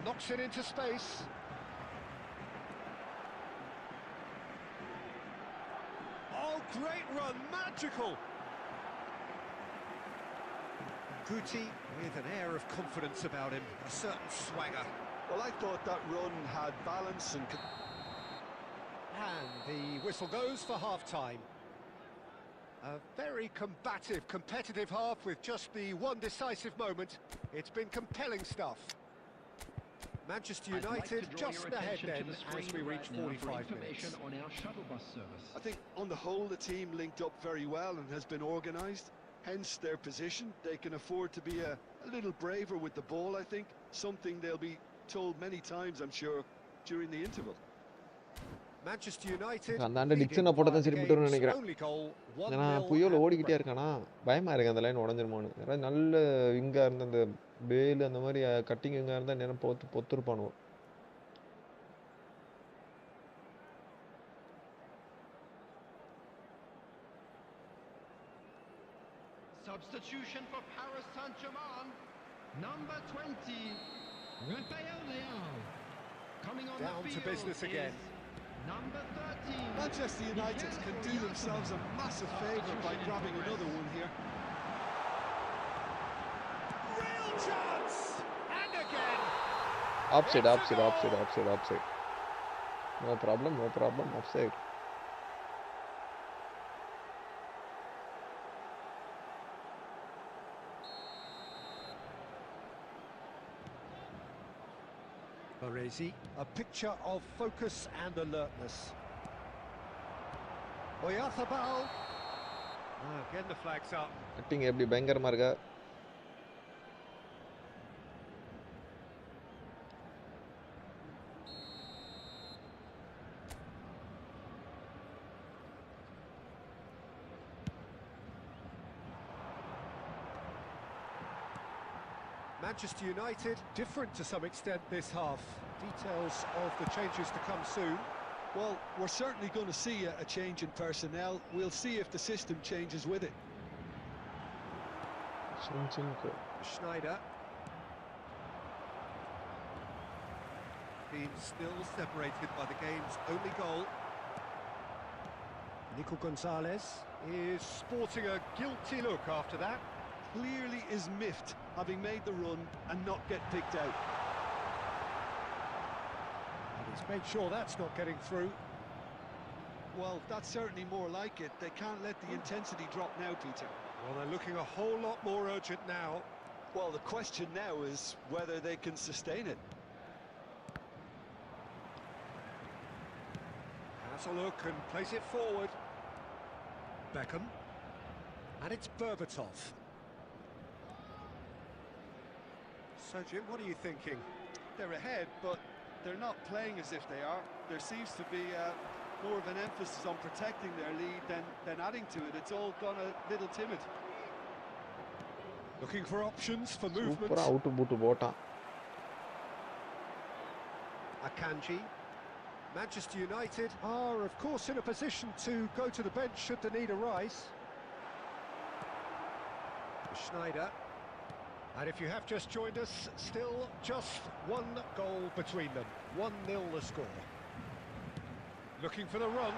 knocks it into space. Oh, great run, magical. Guti with an air of confidence about him, a certain swagger.
Well, I thought that run had balance and...
And the whistle goes for half-time. A very combative, competitive half with just the one decisive moment. It's been compelling stuff. Manchester United just ahead then as we reach 45 minutes.
On our shuttle bus service.
I think on the whole the team linked up very well and has been organised. Hence their position. They can afford to be a little braver with the ball, I think. Something they'll be told many times, I'm sure, during the interval.
Manchester United
அந்த டிக்சனை போட்டு தான் சரிப்பட்டு நினைக்கிறேன். ஏன்னா புயல் ஓடிக்கிட்டே இருக்கானா பயமா இருக்கு அந்த லைன் உடஞ்சிருமான்னு. யாராவது நல்ல விங்கா இருந்த அந்த பேல் அந்த மாதிரி கட்டிங் விங்கா இருந்தா நேரம் பொத்துருப்பானுவோம்.
Substitution for Paris Saint-Germain. Number 20, Rafael Leao. Coming on
down
the field
to business again.
Number 13.
Manchester United can do themselves a massive favour by grabbing another one here.
Real chance! And again!
Offside. No problem, offside.
Baresi, a picture of focus and alertness. Oyarzabal. Again the flag's up.
Cutting எப்படி பயங்கரமா இருக்கா?
Manchester United different to some extent this half. Details of the changes to come soon.
Well, we're certainly going to see a change in personnel. We'll see if the system changes with it.
Schneider. Being still separated by the game's only goal. Nico Gonzalez is sporting a guilty look after that.
Clearly is miffed, having made the run and not get picked out.
And he's made sure that's not getting through.
Well, that's certainly more like it. They can't let the intensity drop now, Peter.
Well, they're looking a whole lot more urgent now.
Well, the question now is whether they can sustain it.
Has a look and plays it forward. Vankkam. And it's Berbatov. So, Jim, what are you thinking?
They're ahead, but they're not playing as if they are. There seems to be more of an emphasis on protecting their lead than adding to it. It's all gone a little timid.
Looking for options for movement.
சூப்பரா out பூட்டு போட்டான்.
Akanji. Manchester United are, of course, in a position to go to the bench should the need arise. Schneider. And if you have just joined us, still just one goal between them. 1-0 the score. Looking for the run.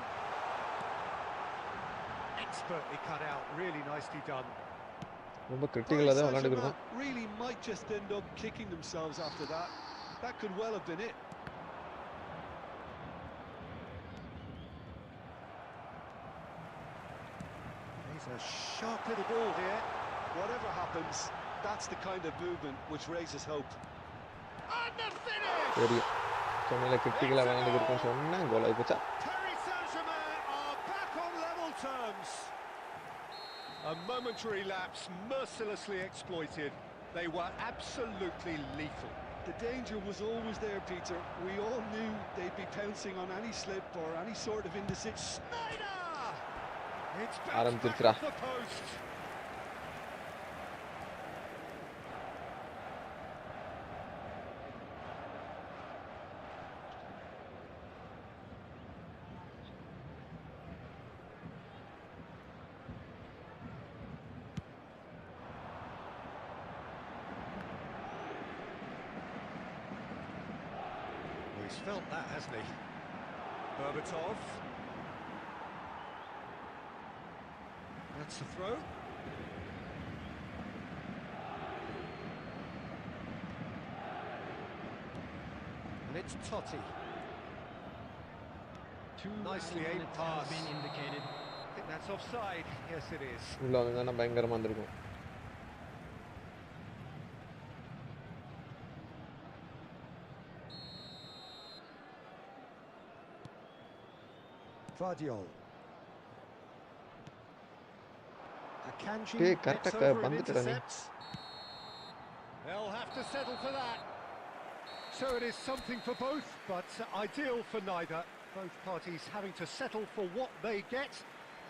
Expertly cut out, really nicely done.
ரொம்ப
Paris
கிரிட்டிக்கலாக தான்
Saint-Germain
விளாண்டுக்கிறோம்.
really might just end up kicking themselves after that. That could well have been it.
He's a sharp little ball here.
Whatever happens, that's the kind of movement which raises hope.
And the finish!
தெரியும் சொன்னால கிரிட்டிக்கலாக விளாண்டுக்கிறோம் சொன்னேன் கோல் ஆகி போச்சா.
Paris Saint-Germain are back on level terms. A momentary lapse mercilessly exploited. They were absolutely lethal.
The danger was always there, Peter. We all knew they'd be pouncing on any slip or any sort of indecision.
Snyder! It's
Adam
back
Tirtra.
off the post. He's felt that, hasn't he? Berbatov. That's the throw. And it's Totti. Nicely aimed pass.
Been indicated.
I think that's offside. Yes, it is.
உள்ள வந்தால் பயங்கரமாக இருந்திருக்கும்.
Vardiol. Akanji
டேய்
gets
கரெக்டாக
over and
வந்துட்டுடா நீ.
intercepts. They'll have to settle for that. So it is something for both, but ideal for neither. Both parties having to settle for what they get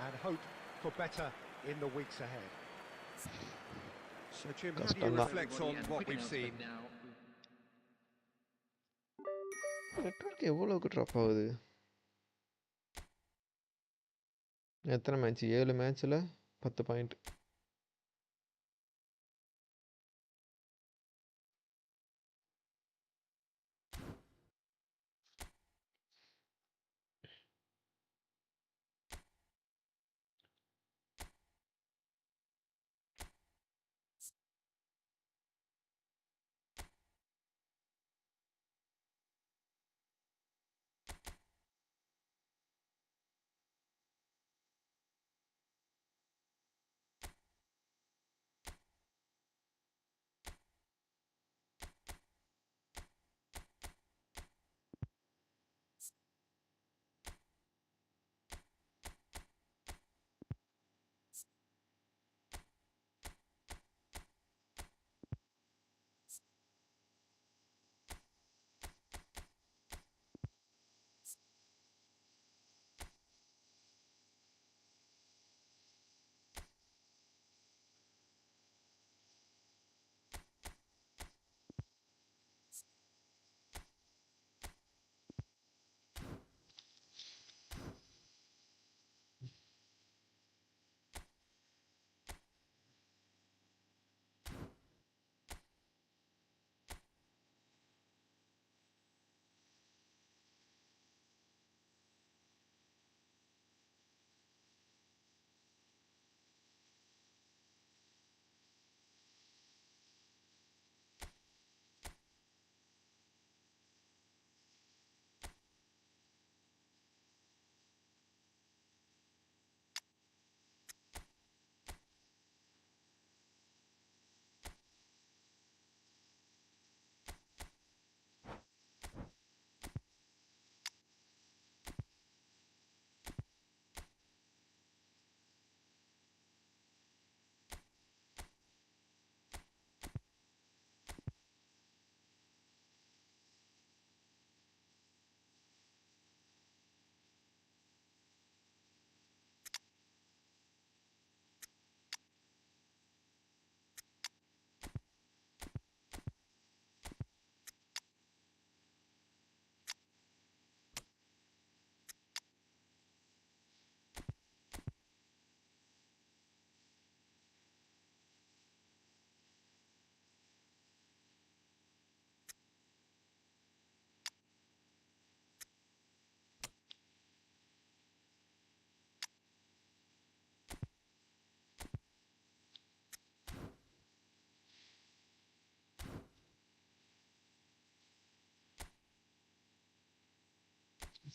and hope for better in the weeks ahead. So Jim, how do you
Kastanda.
reflect on what we've seen?
Network எவ்வளோக்கு drop ஆகுது? எத்தனை match? 7 மேட்ச்சில் 10 point.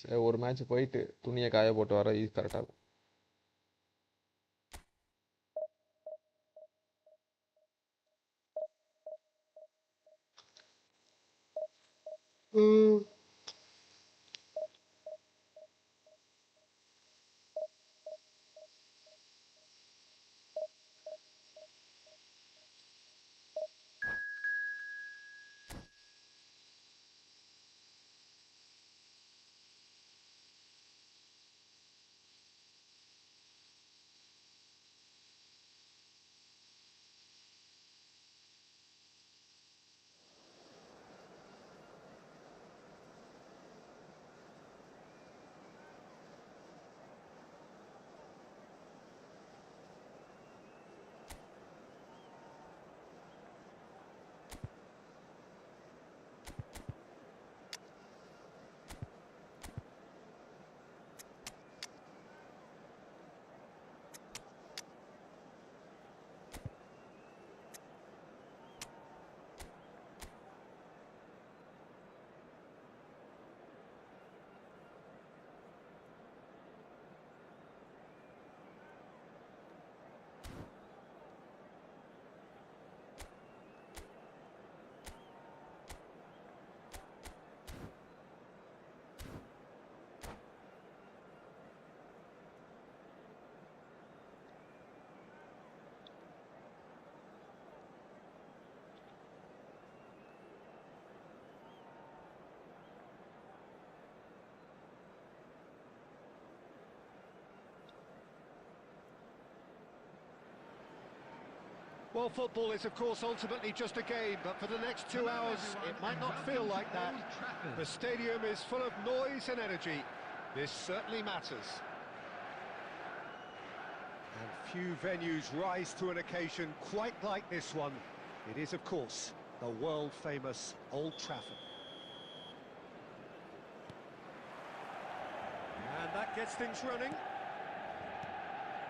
சரி ஒரு match போயிட்டு துணியை காய போட்டு வர இது கரெக்டாக இருக்கும்.
Well, football is, of course, ultimately just a game, but for the next 2 hours, it might not feel like that. The stadium is full of noise and energy. This certainly matters. And few venues rise to an occasion quite like this one. It is, of course, the world-famous Old Trafford. And that gets things running.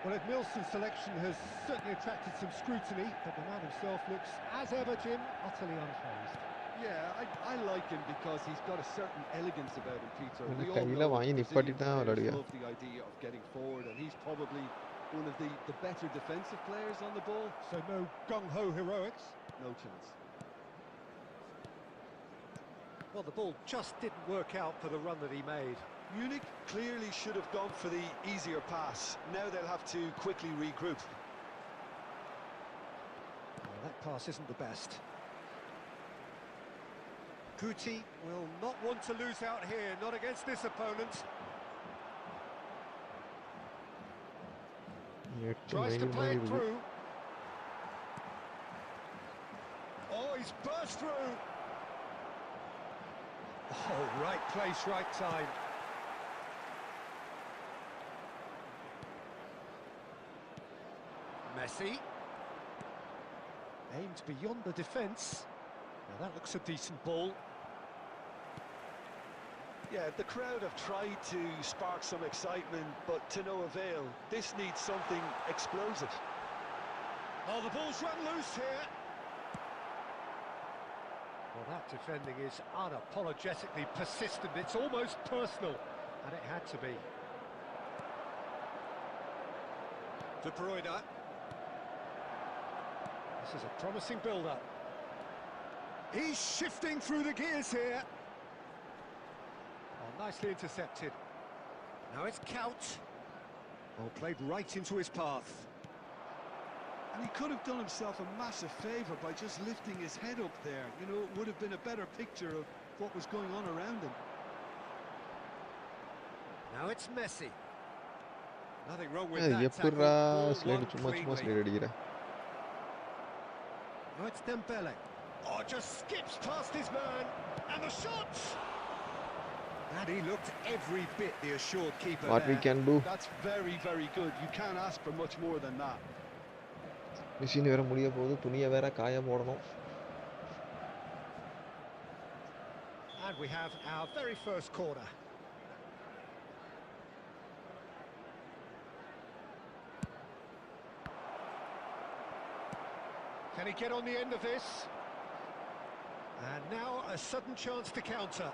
Well, if Milson's selection has certainly attracted some scrutiny, but the man himself looks, as ever, Jim, utterly unfazed.
Yeah, I like him because he's got a certain elegance about him, Peter.
உன்னை
We all
கையில்
know
வாங்கி
Brazilian
நிப்பாட்டிட்டு தான்
players
விளையாடுவியா?
love the idea of getting forward, and he's probably one of the better defensive players on the ball.
So no gung-ho heroics.
No chance.
Well, the ball just didn't work out for the run that he made.
Munich clearly should have gone for the easier pass. Now they'll have to quickly regroup.
Well, that pass isn't the best. Guti will not want to lose out here, not against this opponent. Tries to play it through. Oh, he's burst through. Oh, right place, right time. Messi. Aimed beyond the defence. Now that looks a decent ball.
Yeah, the crowd have tried to spark some excitement, but to no avail. This needs something explosive.
Oh, the ball's run loose here. Well, that defending is unapologetically persistent. It's almost personal, and it had to be. De Bruyne. This is a promising build-up. He's shifting through the gears here. Oh, nicely intercepted. Now it's Kaut. Oh, played right into his path.
And he could have done himself a massive favour by just lifting his head up there. You know, it would have been a better picture of what was going on around him.
Now it's Messi. Nothing wrong with that tackle.
எப்படிடா
Ball
slide
won
சும்மா
cleanly.
Slide அடிக்கிற?
Now it's Dembele. Oh, just skips past his man. And the shot! And he looked every bit the assured keeper
What we
there.
can do?
That's very, very good. You can't ask for much more than that.
Machine வேற முடிய போகுது, துணியை வேற காய போடணும்.
And we have our very first corner. Can he get on the end of this? And now a sudden chance to counter.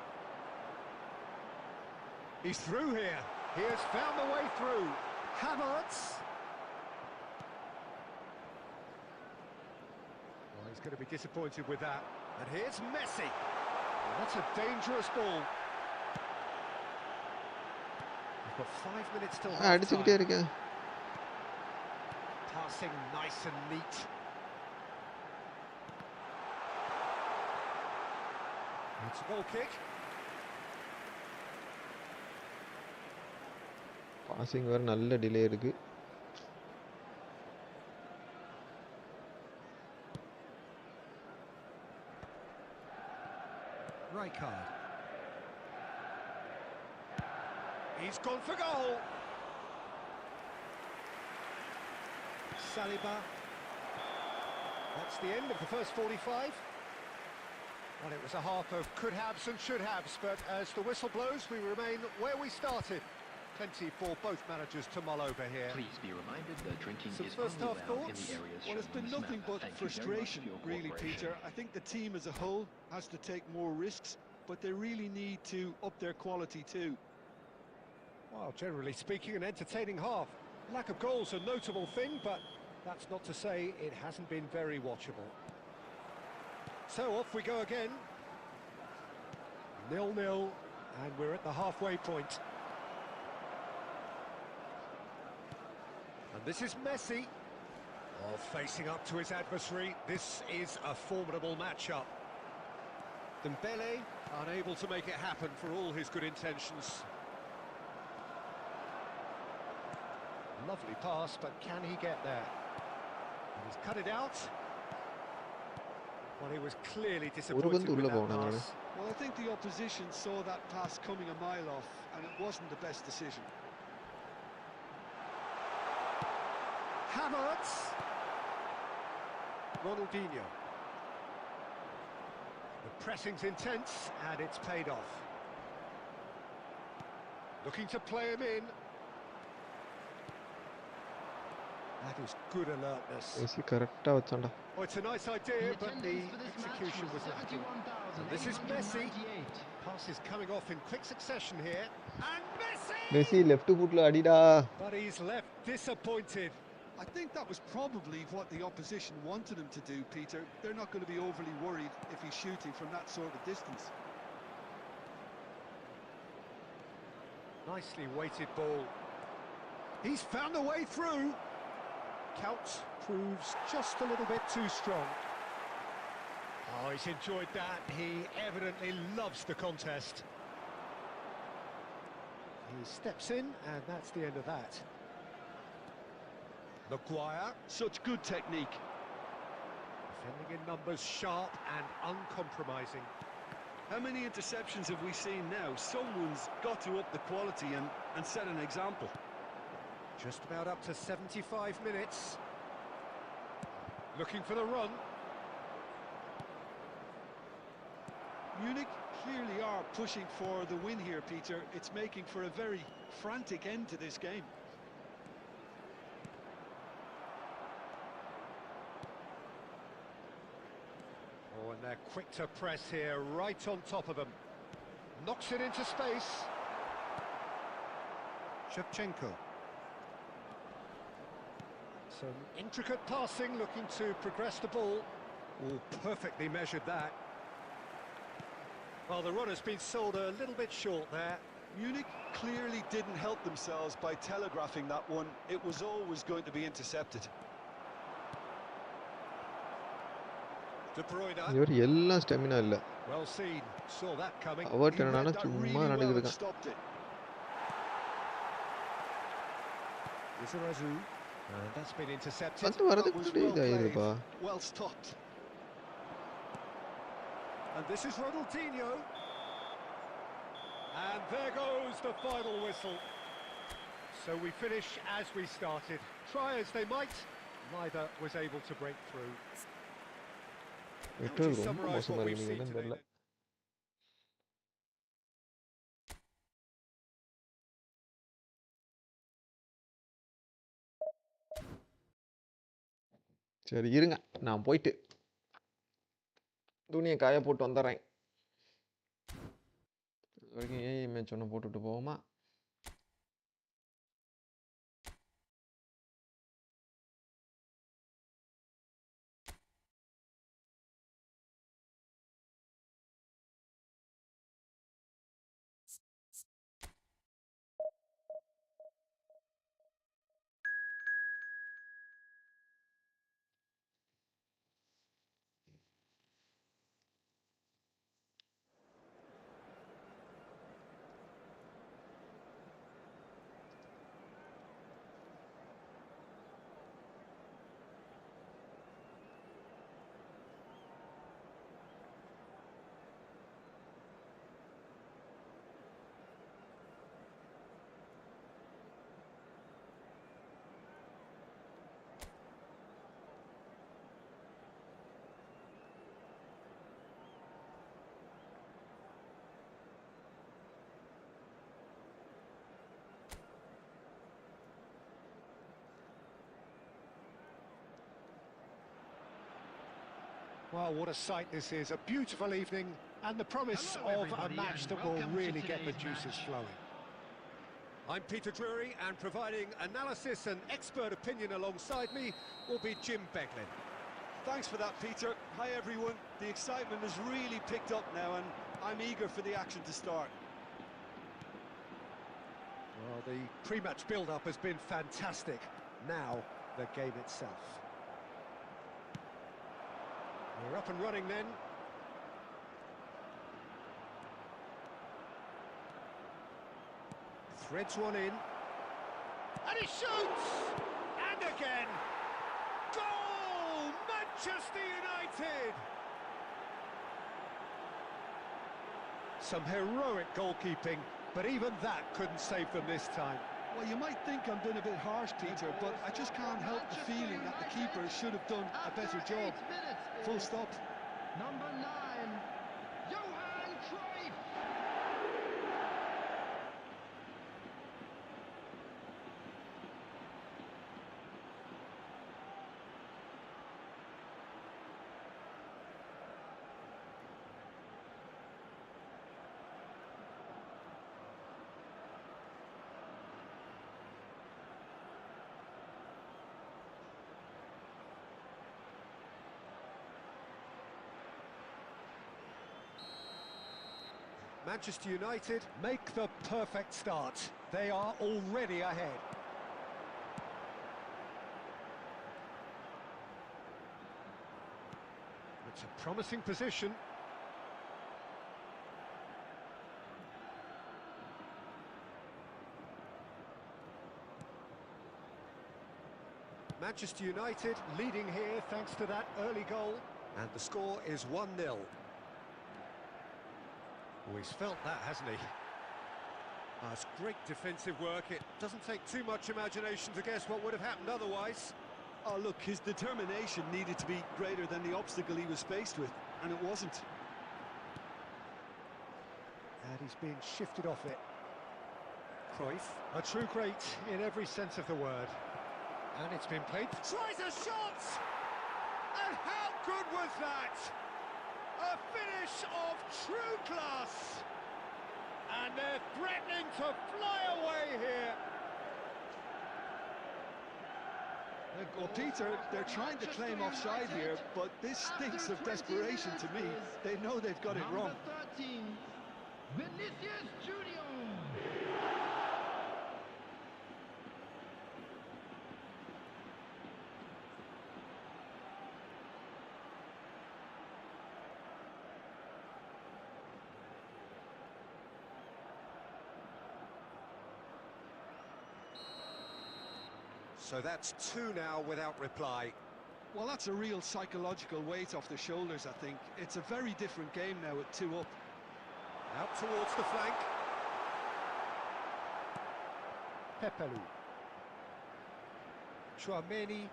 He's through here. He has found the way through. Havertz. Well, he's going to be disappointed with that. And here's Messi. Well, that's a dangerous ball. We've got 5 minutes till half
அடிச்சுக்கிட்டே
time.
இருக்கேன்.
Passing nice and neat. It's a goal kick.
Passing வேறு நல்ல delay இருக்கு.
Rijkaard. He's gone for goal. Saliba. That's the end of the first 45. Well, it was a half of could-haves and should-haves, but as the whistle blows, we remain where we started. Plenty for both managers to mull over here.
Please be reminded that drinking
Some
is
first
only
half
allowed in
thoughts?
the areas
Well,
shown
it's
on
been
this
nothing
map.
but
Thank you very much
frustration,
for your
really,
cooperation.
Peter. I think the team as a whole has to take more risks, but they really need to up their quality too.
Well, generally speaking, an entertaining half. Lack of goals a notable thing, but that's not to say it hasn't been very watchable. So off we go again. 0-0, and we're at the halfway point. And this is Messi. Oh, facing up to his adversary. This is a formidable matchup. Dembele unable to make it happen for all his good intentions. Lovely pass, but can he get there? He's cut it out. Well, he was clearly disappointed with that pass.
Well, I think the opposition saw that pass coming a mile off, and it wasn't the best decision.
Havertz. Ronaldinho. The pressing's intense, and it's paid off. Looking to play him in. That is good alertness.
Messi கரெக்டா வச்சான்டா.
Oh, it's a nice idea, but the execution was lacking. And this is Messi. Passes coming off in quick succession here. And Messi!
Messi left ஃபுட்ல அடிடா.
But he's left disappointed.
I think that was probably what the opposition wanted him to do, Peter. They're not going to be overly worried if he's shooting from that sort of distance.
Nicely weighted ball. He's found a way through. Count proves just a little bit too strong. Oh, he's enjoyed that. He evidently loves the contest. He steps in, and that's the end of that. Maguire.
Such good technique.
Defending in numbers, sharp and uncompromising.
How many interceptions have we seen now? Someone's got to up the quality and set an example.
Just about up to 75 minutes. Looking for the run.
Munich clearly are pushing for the win here, Peter. It's making for a very frantic end to this game.
Oh, and they're quick to press here, right on top of them. Knocks it into space. Shevchenko. Some intricate passing, looking to progress the ball. Oh, perfectly measured that. Well, the run has been sold a little bit short there.
Munich clearly didn't help themselves by telegraphing that one. It was always going to be intercepted.
De Bruyne.
இவர் எல்லாம் stamina இல்ல.
Well seen. Saw that coming.
அவர்ட்ட என்னன்னா சும்மா நடக்குதுதான்.
Stopped it.
Izarazu. And that's been intercepted.
அது வரதுக்கு இதாயிருப்பா.
Well stopped.
And this is Ronaldinho. And there goes the final whistle. So we finish as we started. Try as they might, neither was able to break through.
It was ரொம்ப மோசமா இருக்கு என்னன்னு தெரியல. சரி இருங்க நான் போயிட்டு துணியை காய போட்டு வந்துடுறேன். வரைக்கும் ஏஐ மேட்ச் ஒன்று போட்டுட்டு போவோமா?
Well, what a sight this is. A beautiful evening and the promise
Hello,
of a
everybody,
match
and
that will
welcome to
really get the
today's
juices
match.
flowing. I'm Peter Drury, and providing analysis and expert opinion alongside me will be Jim Beglin.
Thanks for that, Peter. Hi, everyone. The excitement has really picked up now, and I'm eager for the action to start.
Well, the pre-match build-up has been fantastic. Now, the game itself. We're up and running then. Threads one in. And he shoots! And again! Goal! Manchester United! Some heroic goalkeeping, but even that couldn't save them this time.
Well, you might think I'm being a bit harsh, Peter, but I just can't help the feeling that the keeper should have done a better job. Full stop.
Number 9, Johan Cruyff.
Manchester United make the perfect start. They are already ahead. It's a promising position. Manchester United leading here thanks to that early goal. And the score is 1-0. Oh, he's felt that, hasn't he? It's great defensive work. It doesn't take too much imagination to guess what would have happened otherwise.
Oh, look, his determination needed to be greater than the obstacle he was faced with, and it wasn't.
And he's being shifted off it. Cruyff, a true great in every sense of the word. And it's been played. Tries a shot! And how good was that? A finish of true class! And they're threatening to fly away here.
Well, Peter, they're trying to claim offside here, but this stinks of desperation to me. They know they've got it wrong.
Number 13, Vinicius Junior.
So that's 2 now without reply.
Well, that's a real psychological weight off the shoulders, I think. It's a very different game now at 2 up.
Out towards the flank. Pepelu. Chouameni.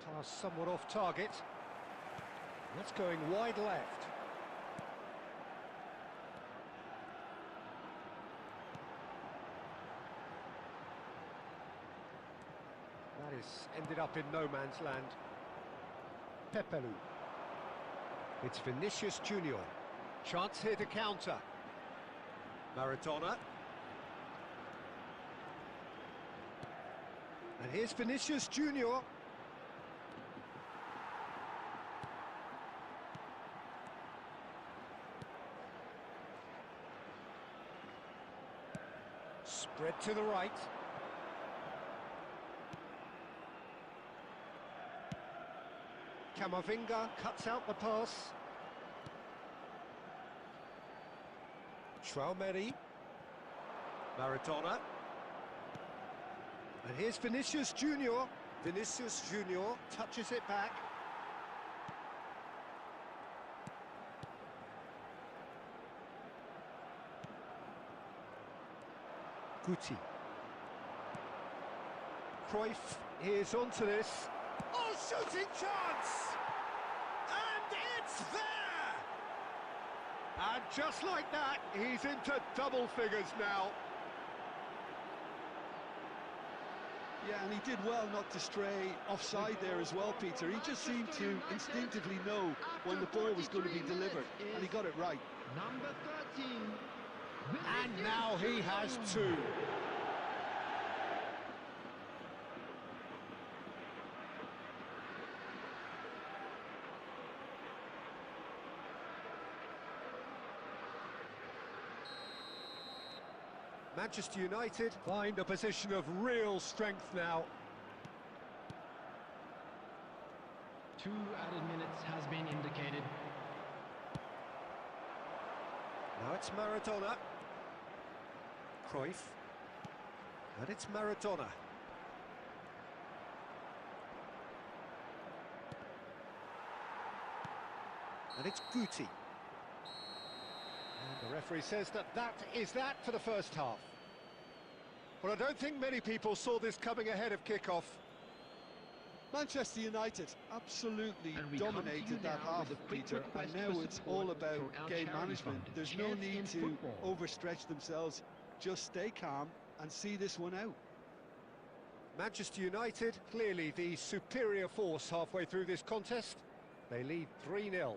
Pass somewhat off target. That's going wide left. That is ended up in no man's land. Pepelu. It's Vinicius Junior. Chance here to counter. Maradona. And here's Vinicius Junior. Spread to the right. Camavinga cuts out the pass. Chouameni. Maradona. And here's Vinicius Junior. Vinicius Junior touches it back. Guti. Cruyff is onto this. Oh, shooting chance! And it's there! And just like that, he's into double figures now.
Yeah, and he did well not to stray offside there as well, Peter. He just seemed to instinctively know when the ball was going to be delivered, and he got it right.
Number 13.
And now he has two. Manchester United find a position of real strength now.
2 added minutes has been indicated.
Now it's Maradona. Cruyff. And it's Maradona. And it's Guti. And the referee says that is that for the first half. Well, I don't think many people saw this coming ahead of kickoff.
Manchester United absolutely dominated that half, Peter, and now it's all about game management. There's no need to overstretch themselves. Just stay calm and see this one out.
Manchester United, clearly the superior force halfway through this contest. They lead 3-0.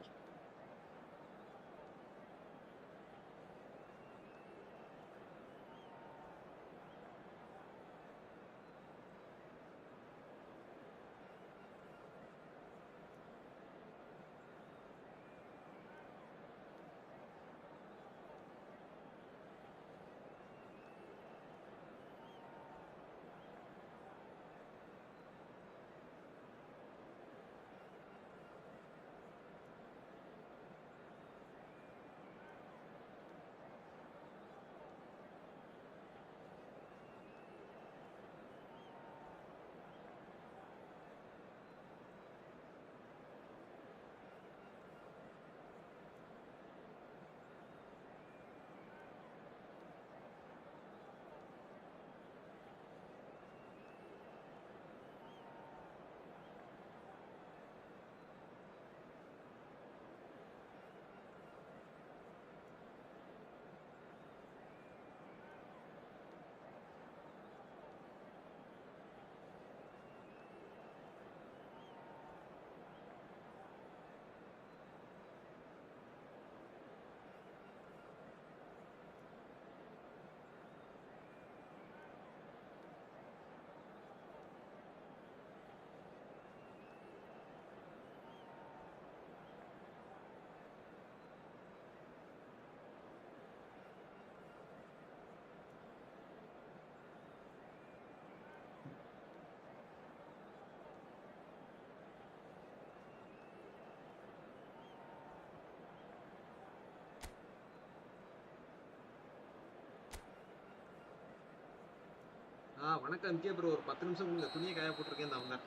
வணக்கம் MK bro, ஒரு 10 நிமிஷம் கொடுங்க, துணியை காய போட்டிருக்கேன் தான் வந்தேன்.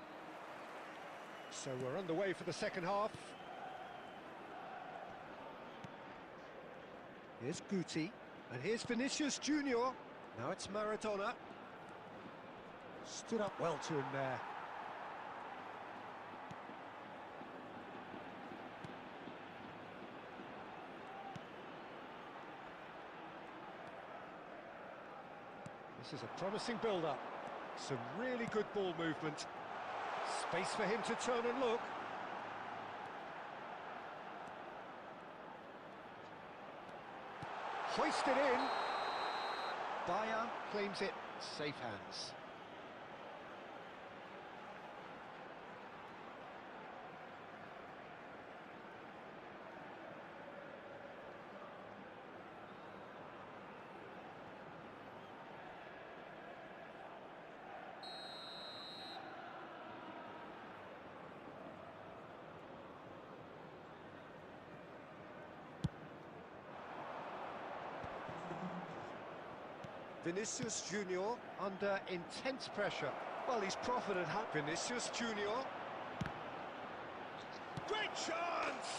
So we're underway for the second half. Here's Guti, and here's Vinicius Junior. Now it's Maradona. Stood up well to him there. This is a promising build-up. Some really good ball movement. Space for him to turn and look. Hoisted in. Bayer claims it. Safe hands. Vinicius Junior under intense pressure.
Well, he's profited.
Vinicius Junior. Great chance!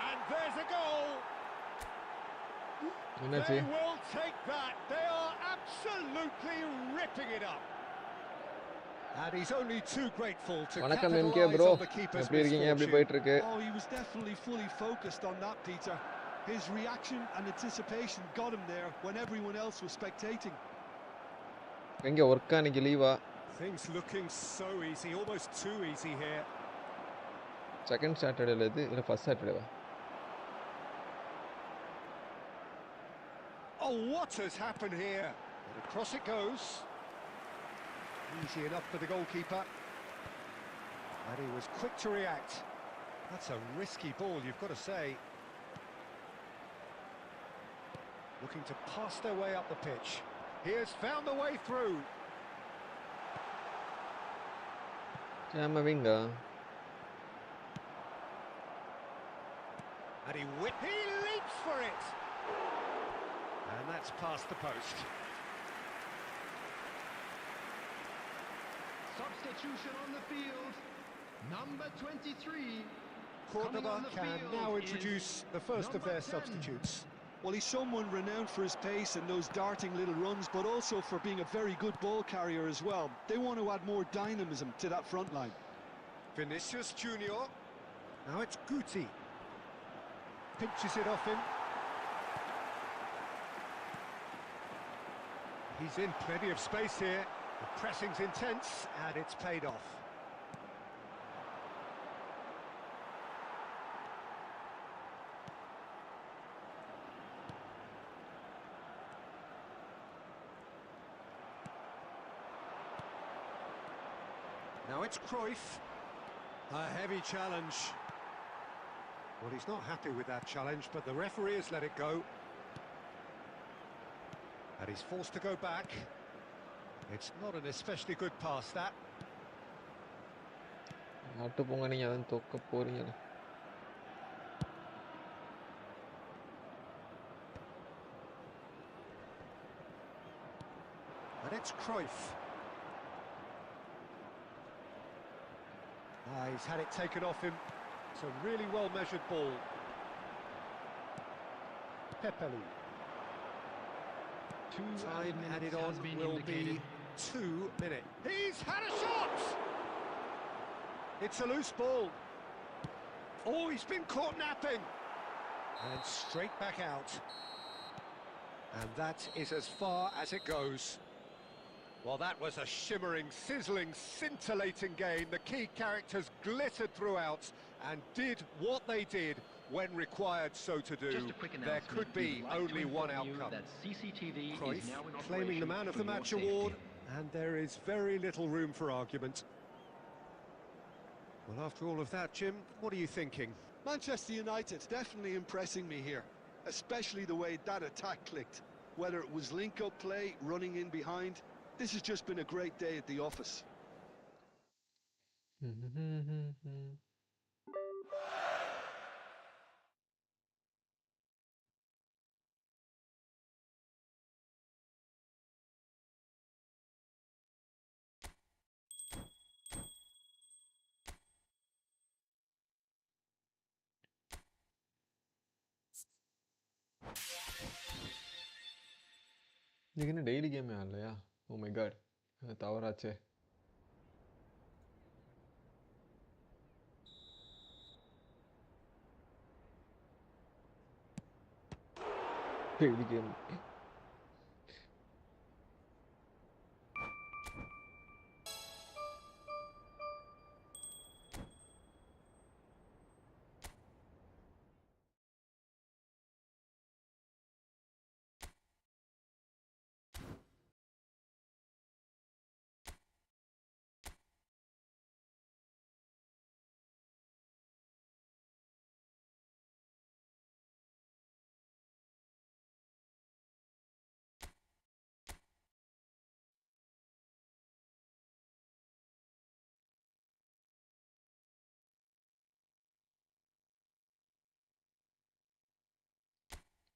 And there's a goal! They will take that. They are absolutely ripping it up. And he's only too grateful to capitalize on the keeper's misfortune.
Oh, he was definitely fully focused on that, Peter. His reaction and anticipation got him there when everyone else was spectating.
எங்க ஒர்க்கா இன்னைக்கு லீவா?
Things looking so easy, almost too easy here.
Second சாட்டர்டேல இல்லை first சாட்டர்டேவா?
Oh, what has happened here? And across it goes. Easy enough for the goalkeeper. And he was quick to react. That's a risky ball, you've got to say. Looking to pass their way up the pitch. He has found the way through.
Camavinga.
And he leaps for it. And that's past the post.
Substitution on the field. Number 23.
Cordoba can now introduce the first of their substitutes.
Well, he's someone renowned for his pace and those darting little runs, but also for being a very good ball carrier as well. They want to add more dynamism to that front line.
Vinicius Junior. Now it's Guti. Pinches it off him. He's in plenty of space here. The pressing's intense and it's paid off. Now it's Cruyff. A heavy challenge. Well, he's not happy with that challenge, but the referee has let it go. And he's forced to go back. It's not an especially good pass, that.
நாட்டு போங்க, நீங்க அதான் தொக்க போறீங்க.
And it's Cruyff. He's had it taken off him. It's a really well-measured ball. Pepelu. Time added on will be 2 minutes. He's had a shot! It's a loose ball. Oh, he's been caught napping. And straight back out. And that is as far as it goes. Well, that was a shimmering, sizzling, scintillating game. The key characters glittered throughout and did what they did when required so to do. There could be only one outcome. Cruyff claiming the Man of the Match award, and there is very little room for argument. Well, after all of that, Jim, what are you thinking?
Manchester United definitely impressing me here, especially the way that attack clicked. Whether it was link-up play, running in behind, this has just been a great day at the office.
இதுக்கு என்ன daily கேமே ஆடலையா? Oh my God, தவறாச்சே. Daily game.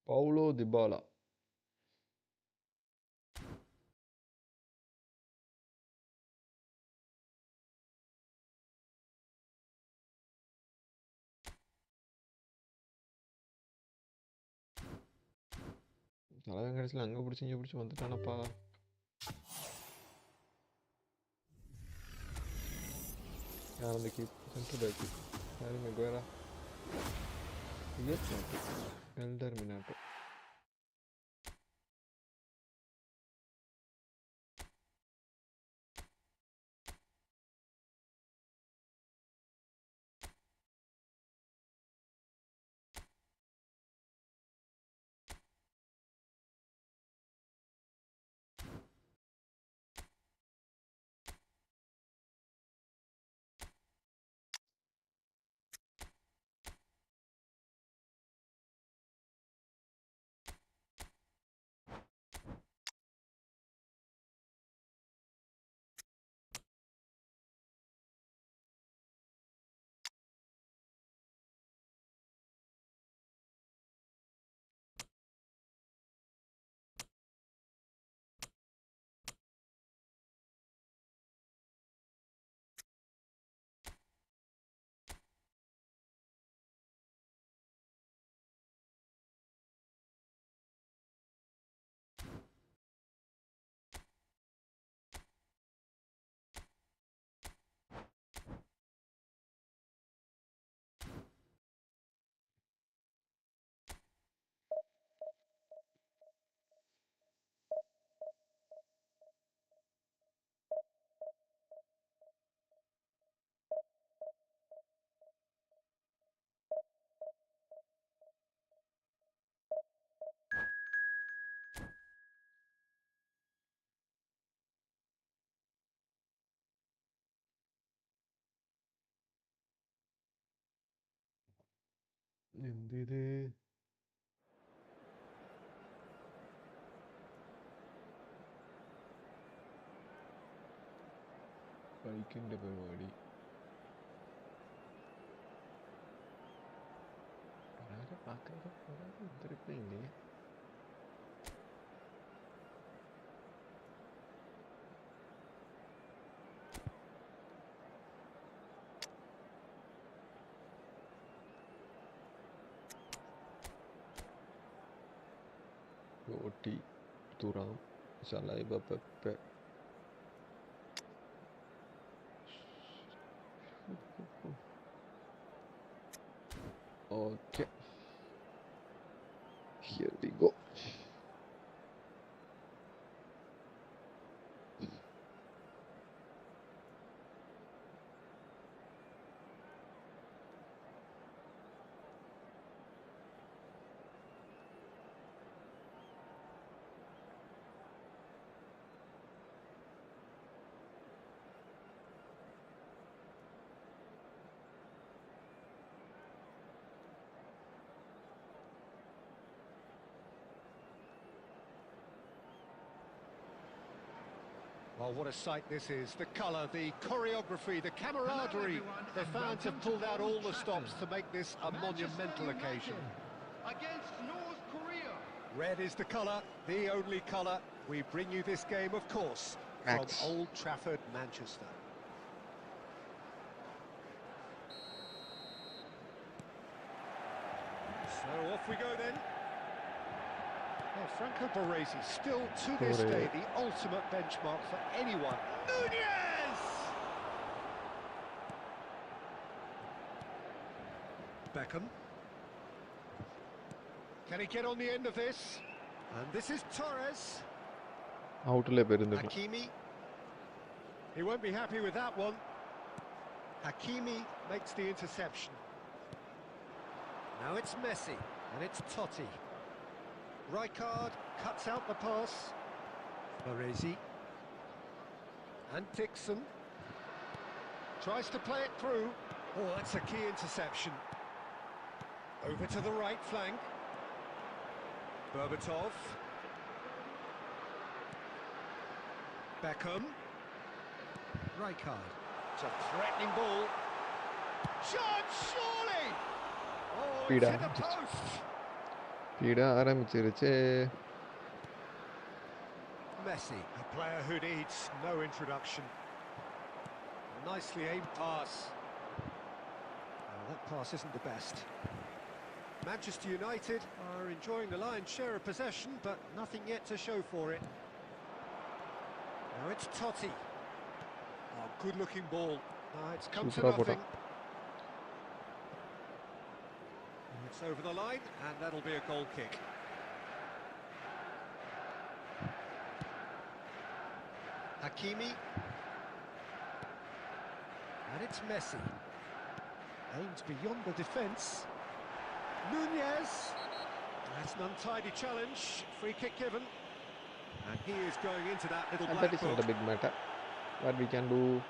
Paulo Dybala. தலைவன் கடைசியில் அங்கே பிடிச்சி இங்கே பிடிச்சி வந்துட்டானப்பா. யார் அந்த கீப் சென்ட்ரல் பேக்கு? யாரு மெக்வேரா? Elder Minato. എന്തിത് ബൈക്കിന്റെ പരിപാടി വരാതെ പാക്കാതെ വരാതെ ഉദ്ധരിപ്പില്ലേ Rodri Thuram Saliba Pepe okay here we go
Well, what a sight this is. The colour, the choreography, the camaraderie. Their fans have pulled out all the stops to make this a monumental occasion.
Against North Korea.
Red is the colour, the only colour. We bring you this game, of course, from
Max.
Old Trafford, Manchester. So off we go then. Well, Franco Baresi still to this
Corre.
day the ultimate benchmark for anyone. Nunez! Beckham. Can he get on the end of this? And this is Torres.
ഔട്ടിലെ വരുന്നില്ല
Hakimi. He won't be happy with that one. Hakimi makes the interception. Now it's Messi, and it's Totti. Rijkaard cuts out the pass. Baresi. And Dixon. Tries to play it through. Oh, that's a key interception. Over to the right flank. Berbatov. Beckham. Rijkaard. It's a threatening ball. Shot, surely! Oh, it's
Pida.
hit the post.
Peerah ആരംഭിച്ചിരുച്ചേ
Messi, a player who needs no introduction. Nicely aimed pass. That pass isn't the best. Manchester United are enjoying the lion's share of possession, but nothing yet to show for it. Now it's Totti. Oh, good-looking ball. It's come to
Super
nothing. It's over the line, and that'll be a goal kick. Hakimi. And it's Messi. Aims beyond the defence. Nunez. That's an untidy challenge. Free kick given. And he is going into that little
that
black
is not
book.
a big matter what we can do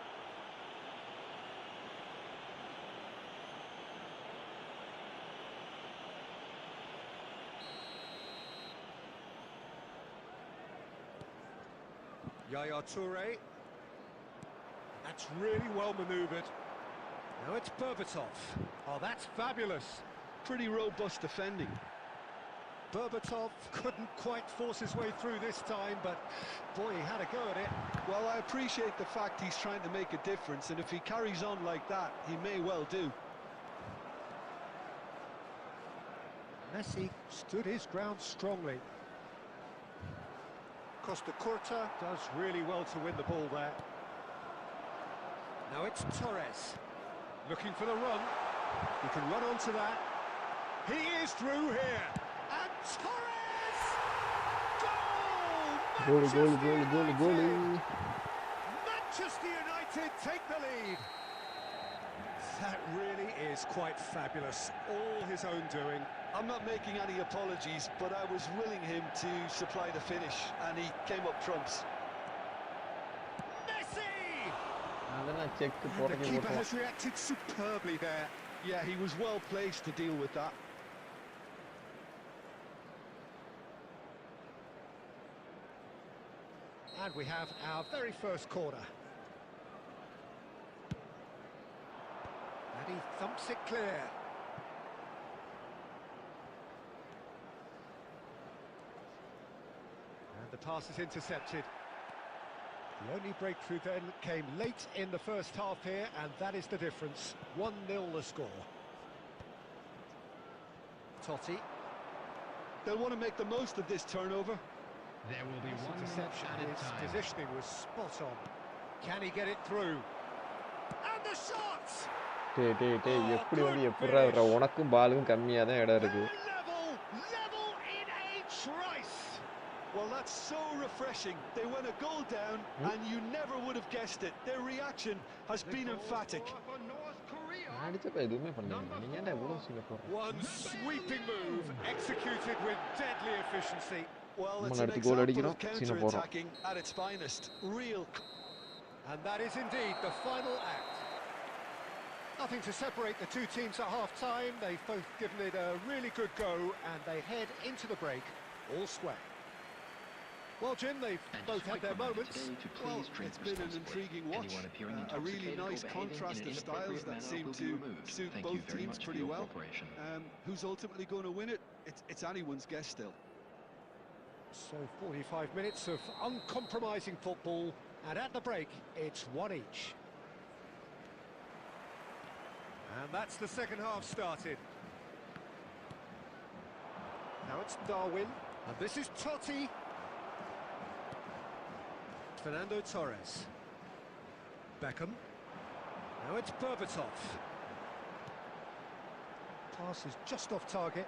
Yaya Toure. That's really well manoeuvred. Now it's Berbatov. Oh, that's fabulous.
Pretty robust defending.
Berbatov couldn't quite force his way through this time, but boy, he had a go at it.
Well, I appreciate the fact he's trying to make a difference, and if he carries on like that, he may well do.
Messi stood his ground strongly. Costa Curta does really well to win the ball there. Now it's Torres, looking for the run. He can run onto that. He is through here. And Torres! Goal!
goal
Manchester United take the lead. That really is quite fabulous. All his own doing.
I'm not making any apologies, but I was willing him to supply the finish, and he came up trumps.
Messi!
அதெல்லாம் check
And the
போறதுக்கு
keeper
போறோம்
has reacted superbly there.
Yeah, he was well placed to deal with that.
And we have our very first corner. And he thumps it clear. And the pass is intercepted. The only breakthrough then came late in the first half here, and that is the difference. 1-0 the score. Totti.
They'll want to make the most of this turnover.
There will be
This
one
interception,
minute
his
at a time.
positioning was spot on. Can he get it through? And the shot!
எப்படி வந்து எப்படிரா உனக்கும் பாலுக்கும் கம்மியா தான் இடம் இருக்கு.
Level in a trice.
Well, that's so refreshing. They went a goal down, and you never would have guessed it. Their reaction has been emphatic.
For North Korea.
அடிச்சப்ப எதுவுமே பண்ணல. நீங்க என்ன இவ்வளவு சீன போற?
One sweeping move executed with deadly efficiency.
Well,
நம்ம
it's an
அடுத்து கோல்
example
அடிக்கிறோம்,
of
சீன போறோம்.
counter-attacking at its finest. Real.
And that is indeed the final act. Nothing to separate the two teams at half-time. They've both given it a really good go, and they head into the break all square. Well, Jim, they've both had their moments.
Well, it's been an intriguing watch. A really nice contrast of styles that seem to suit both teams pretty well. Who's ultimately going to win it? It's anyone's guess still.
So 45 minutes of uncompromising football, and at the break, it's one each. And that's the second half started. Now it's Darwin, and this is Totti. Fernando Torres. Beckham. Now it's Berbatov. Pass is just off target.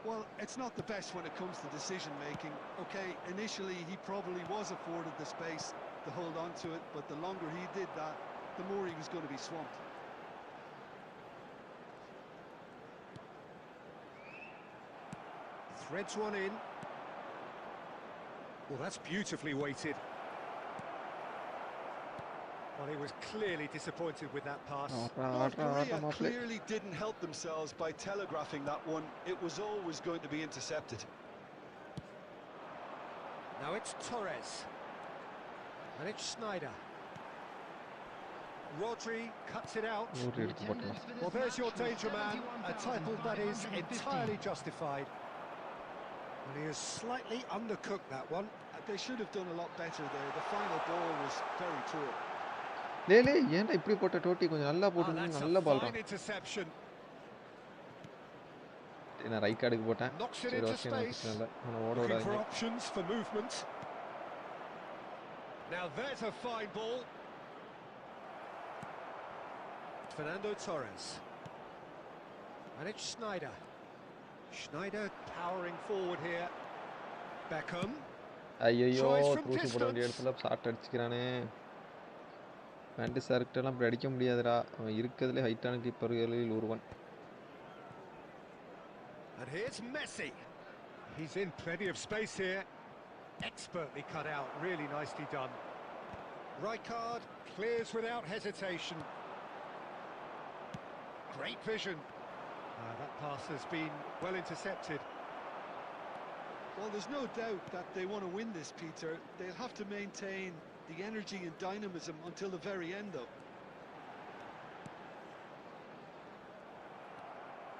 Well, it's not the best when it comes to decision-making. Okay, initially he probably was afforded the space to hold on to it, but the longer he did that, the more he was going to be swamped.
Threads one in. Well, that's beautifully weighted. Well, he was clearly disappointed with that pass.
North Korea clearly didn't help themselves by telegraphing that one. It was always going to be intercepted.
Now it's Torres. And it's Schneider. Rodri cuts it out. Well, there's your danger man, a title that is entirely justified. And he has slightly undercooked that one.
They should have done a lot better there. The final ball was very poor.
லேலே ஏன்டா இப்படி போட்ட டோட்டி கொஞ்சம் நல்லா போட்டு நல்ல பால் தான்.
Interception.
நான் right கார்டுக்கு போட்டேன். சரி ஓகே நல்ல. நான் ஓட
Looking for
விடாதீங்க.
options for movement. Now there's a fine ball. Fernando Torres. And it's Schneider. Schneider powering forward here. Beckham.
ஐயோ த்ரூஸ் போட வேண்டிய இடத்துல ஷாட் அடிச்சுக்கிறானே. பேண்ட் சர்க்கிட்டெல்லாம் அப்படி அடிக்க முடியாதுடா. அவன் இருக்கிறதுலே ஹைட்டான கீப்பர்களில் ஒருவன்.
And here's Messi. He's in plenty of space here. Expertly cut out, really nicely done. Rijkaard clears without hesitation. Great vision. That pass has been well intercepted.
Well, there's no doubt that they want to win this, Peter. They'll have to maintain the energy and dynamism until the very end, though.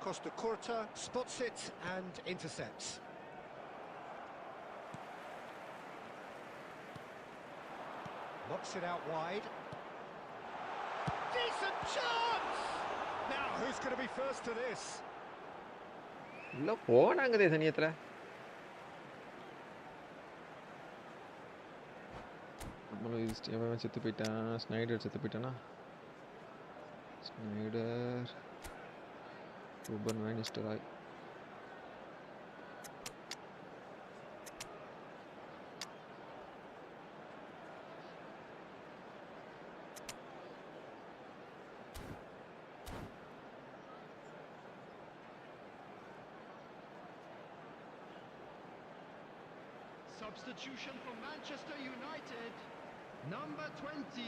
Costa Curta spots it and intercepts. Knocks it out wide. Decent chance! Now, who's going to be first to this?
இல்ல போனாங்கதே சனியத்துல. நம்மளும் செத்து போயிட்டான். Sneijder செத்து போயிட்டானா? Sneijder Ruben van Nistelrooy.
Substitution for Manchester United. Number 20,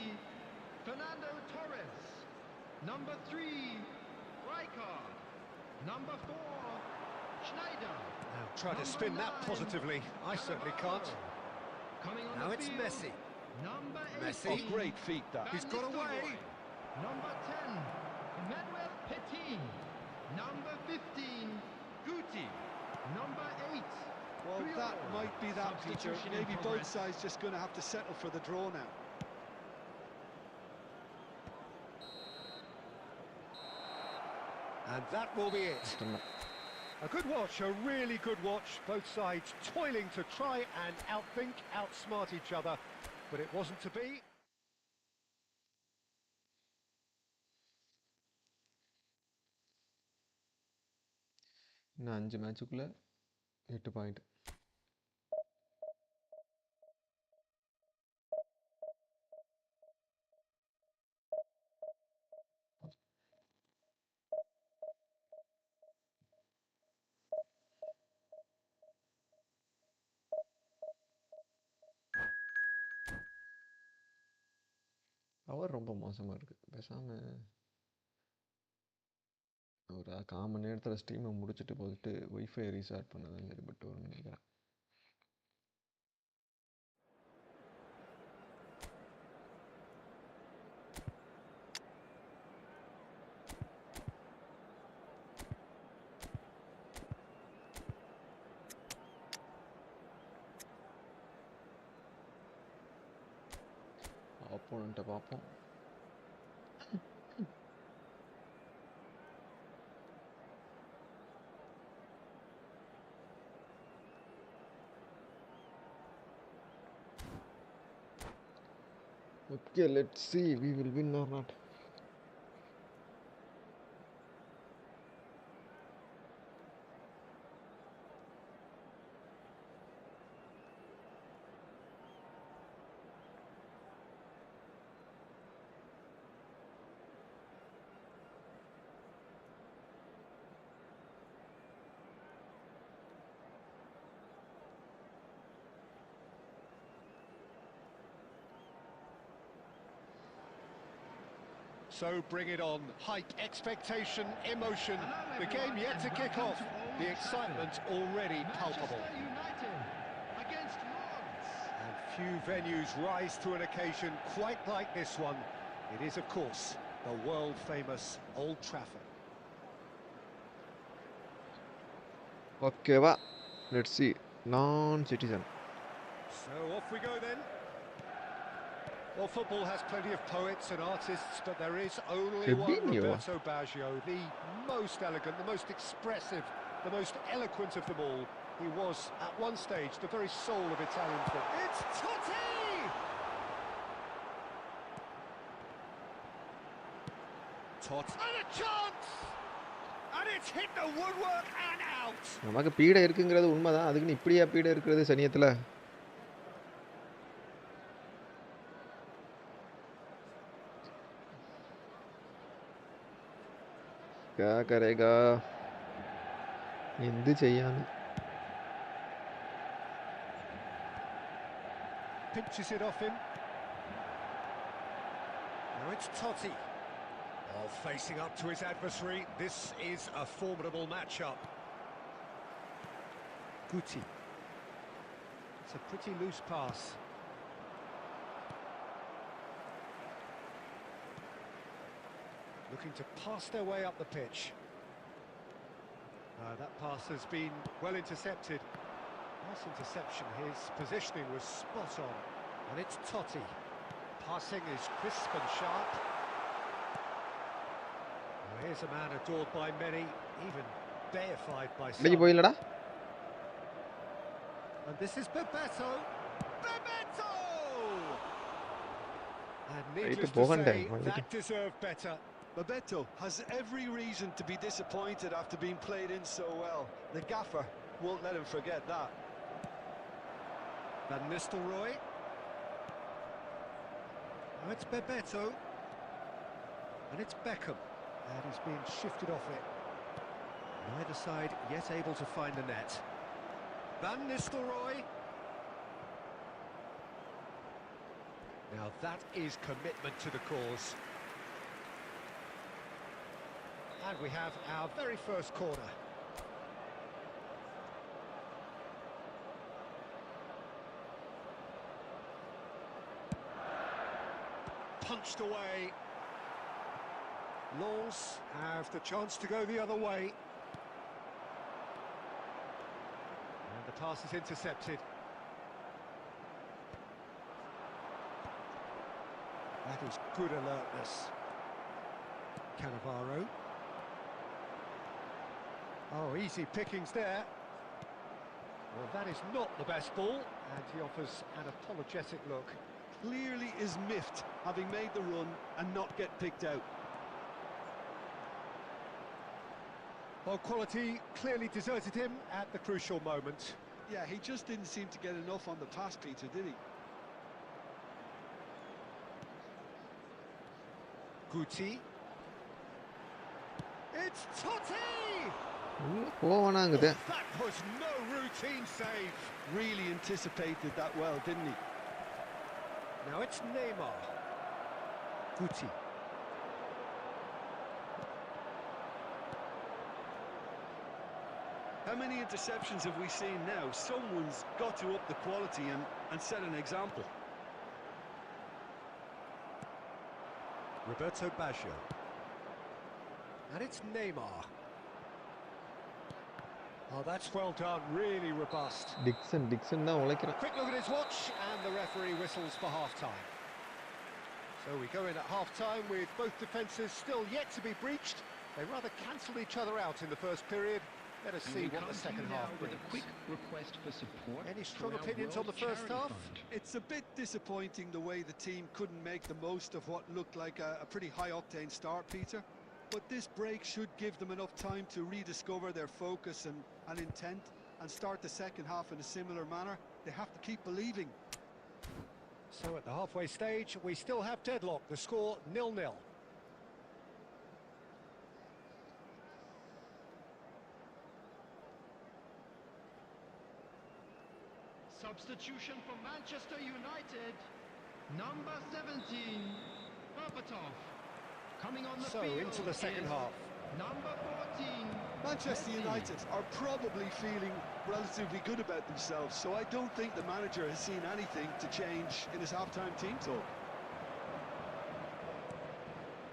Fernando Torres. Number 3, Rijkaard. Number 4, Schneider.
Now try to spin that positively. I certainly can't.
Coming on
Now
the
it's
field,
Messi.
number 18.
Messi.
Oh, great feet that.
He's got away.
Number 10, Emmanuel Petit. Number 15, Guti. Number 8.
Well, that might be that, Peter.
Substitution in
Maybe both
progress.
sides just going to have to settle for the draw now.
And that will be it. A good watch, a really good watch. Both sides toiling to try and outthink, outsmart each other. But it wasn't to be.
இன்னும் 5 மேட்சுக்குள்ள 8 point. Power ரொம்ப மோசமாக இருக்குது. பேசாமல் ஒரு 1/4 மணி நேரத்தில் ஸ்ட்ரீமை முடிச்சுட்டு போயிட்டு wifi resort பண்ணதான் சரிப்பட்டு வரும்னு நினைக்கிறேன். ஆப்போனண்ட்டை பார்ப்போம். Okay, let's see we will win or not.
So bring it on. Hype, expectation, emotion. The game yet to kick off. The excitement already palpable.
Manchester United against Lords.
And few venues rise to an occasion quite like this one. It is, of course, the world-famous Old Trafford.
Okay, va. Let's see. Non-citizen.
So off we go then. Well, football has plenty of poets and artists, but there is only one
Fabinho.
Roberto Baggio, the most elegant, the most expressive, the most eloquent of them all. He was, at one stage, the very soul of Italian football. It's Totti! Totti. And a chance! And it's hit the woodwork and out!
நமக்கு பீடை இருக்குங்கிறது உண்மைதான். அதுக்குன்னு இப்படியா பீடை இருக்கிறது சனியத்தில்? क्या करेगा? എന്ത് ചെയ്യാന്?
Pinches it off him. Now it's Totti. Oh, facing up to his adversary. This is a formidable matchup. Guti. It's a pretty loose pass. Looking to pass their way up the pitch. That pass has been well intercepted. Nice interception. His positioning was spot on. And it's Totti. Passing is crisp and sharp. Well, here's a man adored by many, even deified by
இடைக்கு
some.
போயில்லடா.
And this is Bebeto. Bebeto! And needless to
போகண்டே,
say,
வந்துட்டு.
that deserved better.
Bebeto has every reason to be disappointed after being played in so well. The gaffer won't let him forget that.
Van Nistelrooy. Now it's Bebeto. And it's Beckham. And he's being shifted off it. Neither side yet able to find the net. Van Nistelrooy. Now that is commitment to the cause. And we have our very first corner. pushed away. Lens have the chance to go the other way. And the pass is intercepted. That is good alertness. Cannavaro. Oh, easy pickings there. Well, that is not the best ball, and he offers an apologetic look.
Clearly is miffed, having made the run and not get picked out.
Well, quality clearly deserted him at the crucial moment.
Yeah, he just didn't seem to get enough on the pass, Peter, did he?
Guti. It's Totti!
போவானாங்குது.
That was no routine save.
Really anticipated that well, didn't he?
Now it's Neymar. Guti.
How many interceptions have we seen now? Someone's got to up the quality and set an example.
Roberto Baggio. And it's Neymar. Oh, that's well done, really robust.
Dixon தான் உழைக்கிறான்.
Quick look at his watch, and the referee whistles for half-time. So we go in at half-time with both defences still yet to be breached. They rather cancelled each other out in the first period. Let us see what the second half brings.
With a quick request for support.
Any strong opinions on the first half?
It's a bit disappointing the way the team couldn't make the most of what looked like a pretty high-octane start, Peter. But this break should give them enough time to rediscover their focus and intent and start the second half in a similar manner. They have to keep believing.
So at the halfway stage, we still have deadlock. The score 0-0.
Substitution for Manchester United. Number 17, Berbatov. Coming on the
So
field
into the second
is
half.
Number 14.
Manchester
Messi.
United are probably feeling relatively good about themselves, so I don't think the manager has seen anything to change in his half-time team talk.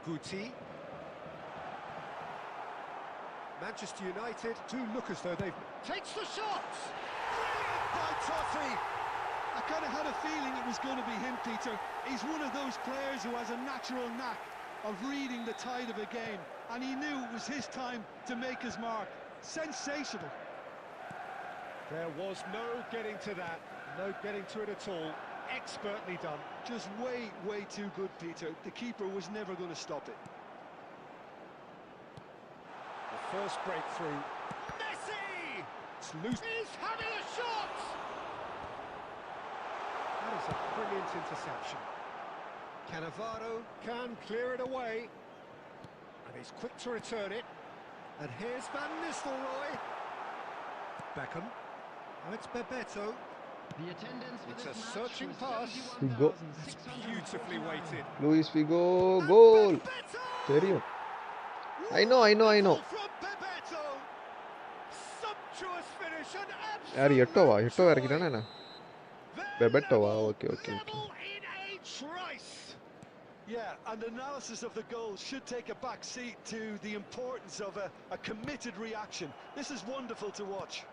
Guti. Manchester United do look as though they've... Takes the shot! Brilliant by Totti!
I kind of had a feeling it was going to be him, Peter. He's one of those players who has a natural knack of reading the tide of a game, and he knew it was his time to make his mark. Sensational.
There was no getting to that, no getting to it at all. Expertly done.
Just way too good, Peter. The keeper was never going to stop it.
The first breakthrough. Messi! It's loose. He's having a shot! That is a brilliant interception. Cannavaro can clear it away. And he's quick to return it. And here's Van Nistelrooy. Beckham. Now it's Bebeto.
The attendance for
It's
this
a
match
searching
was
pass.
Figo.
It's beautifully weighted.
Luis Figo goal.
Bebeto!
தெரியும். I know.
From Bebeto. Sumptuous finish and
யார்
absolute
எட்டோவா இறக்கிட்டானே என்ன?
Their
பெபெட்டோவா?
level-
okay.
level in a trice.
Yeah, and analysis of the goal should take a back seat to the importance of a committed reaction. This is wonderful to watch.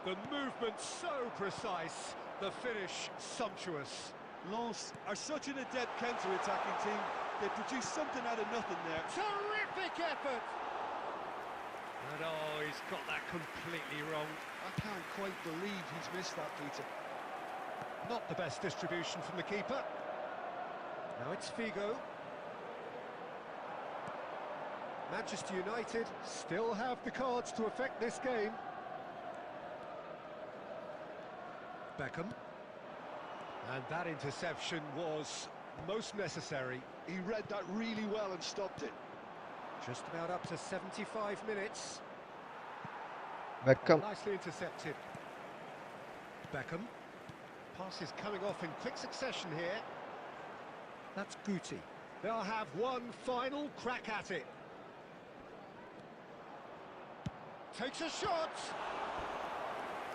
The movement so precise, the finish sumptuous.
Lens are such an adept counter-attacking team. They produce something out of nothing there.
Terrific effort! And oh, he's got that completely wrong.
I can't quite believe he's missed that, Peter.
Not the best distribution from the keeper. Now it's Figo. Manchester United still have the cards to affect this game. Beckham. And that interception was most necessary.
He read that really well and stopped it.
Just about up to 75 minutes.
Vankkam.
Nicely intercepted. Beckham. Pass is coming off in quick succession here. That's Guti. They'll have one final crack at it. Takes a shot.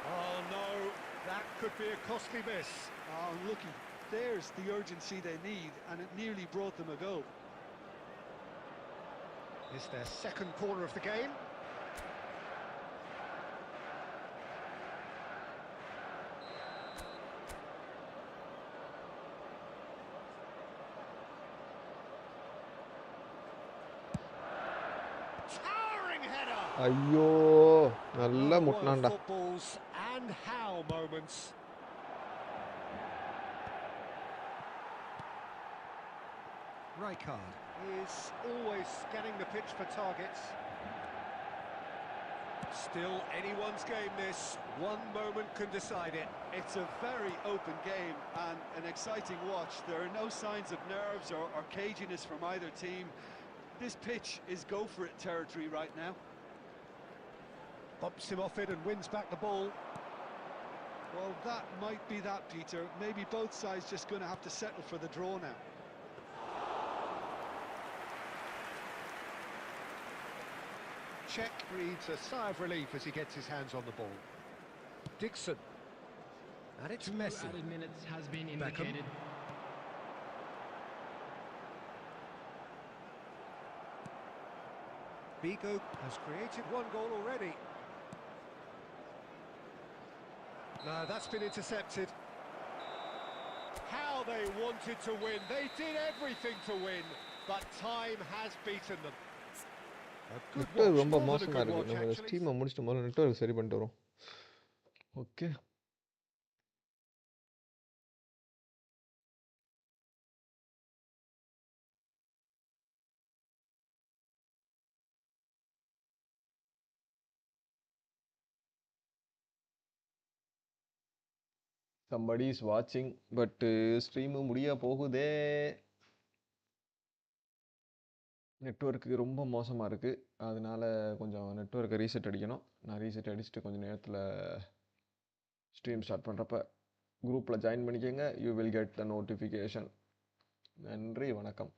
Oh no, that could be a costly miss.
Oh, unlucky. There's the urgency they need, and it nearly brought them a goal.
It's their second corner of the game. Towering header.
ஐயோ நல்லா
Oh, what
முட்டினான்டா.
footballs and how moments. Rijkaard is always scanning the pitch for targets. Still anyone's game this. One moment can decide it.
It's a very open game and an exciting watch. There are no signs of nerves or caginess from either team. This pitch is go-for-it territory right now.
Bumps him off it and wins back the ball.
Well, that might be that, Peter. Maybe both sides just going to have to settle for the draw now.
Czech breathes a sigh of relief as he gets his hands on the ball. Dixon. And it's Messi.
Added minutes has been
Vankkam.
indicated.
Vigo has created one goal already. No, that's been intercepted. How they wanted to win. They did everything to win, but time has beaten them. A good
network
watch,
ரொம்ப
more than a
மோசமாக
good
இருக்குது.
watch
நம்ம
actually.
ஸ்டீமை முடிச்சுட்டு முதல்ல network சரி பண்ணிட்டு வரோம். Okay. somebody is watching but stream முடிய போகுதே. நெட்வொர்க்கு ரொம்ப மோசமாக இருக்குது. அதனால கொஞ்சம் நெட்வொர்க்கை ரீசெட் அடிக்கணும். நான் ரீசெட் அடிச்சுட்டு கொஞ்சம் நேரத்தில் ஸ்ட்ரீம் ஸ்டார்ட் பண்ணுறப்ப குரூப்பில் ஜாயின் பண்ணிக்கோங்க. You will get the notification. நன்றி, வணக்கம்.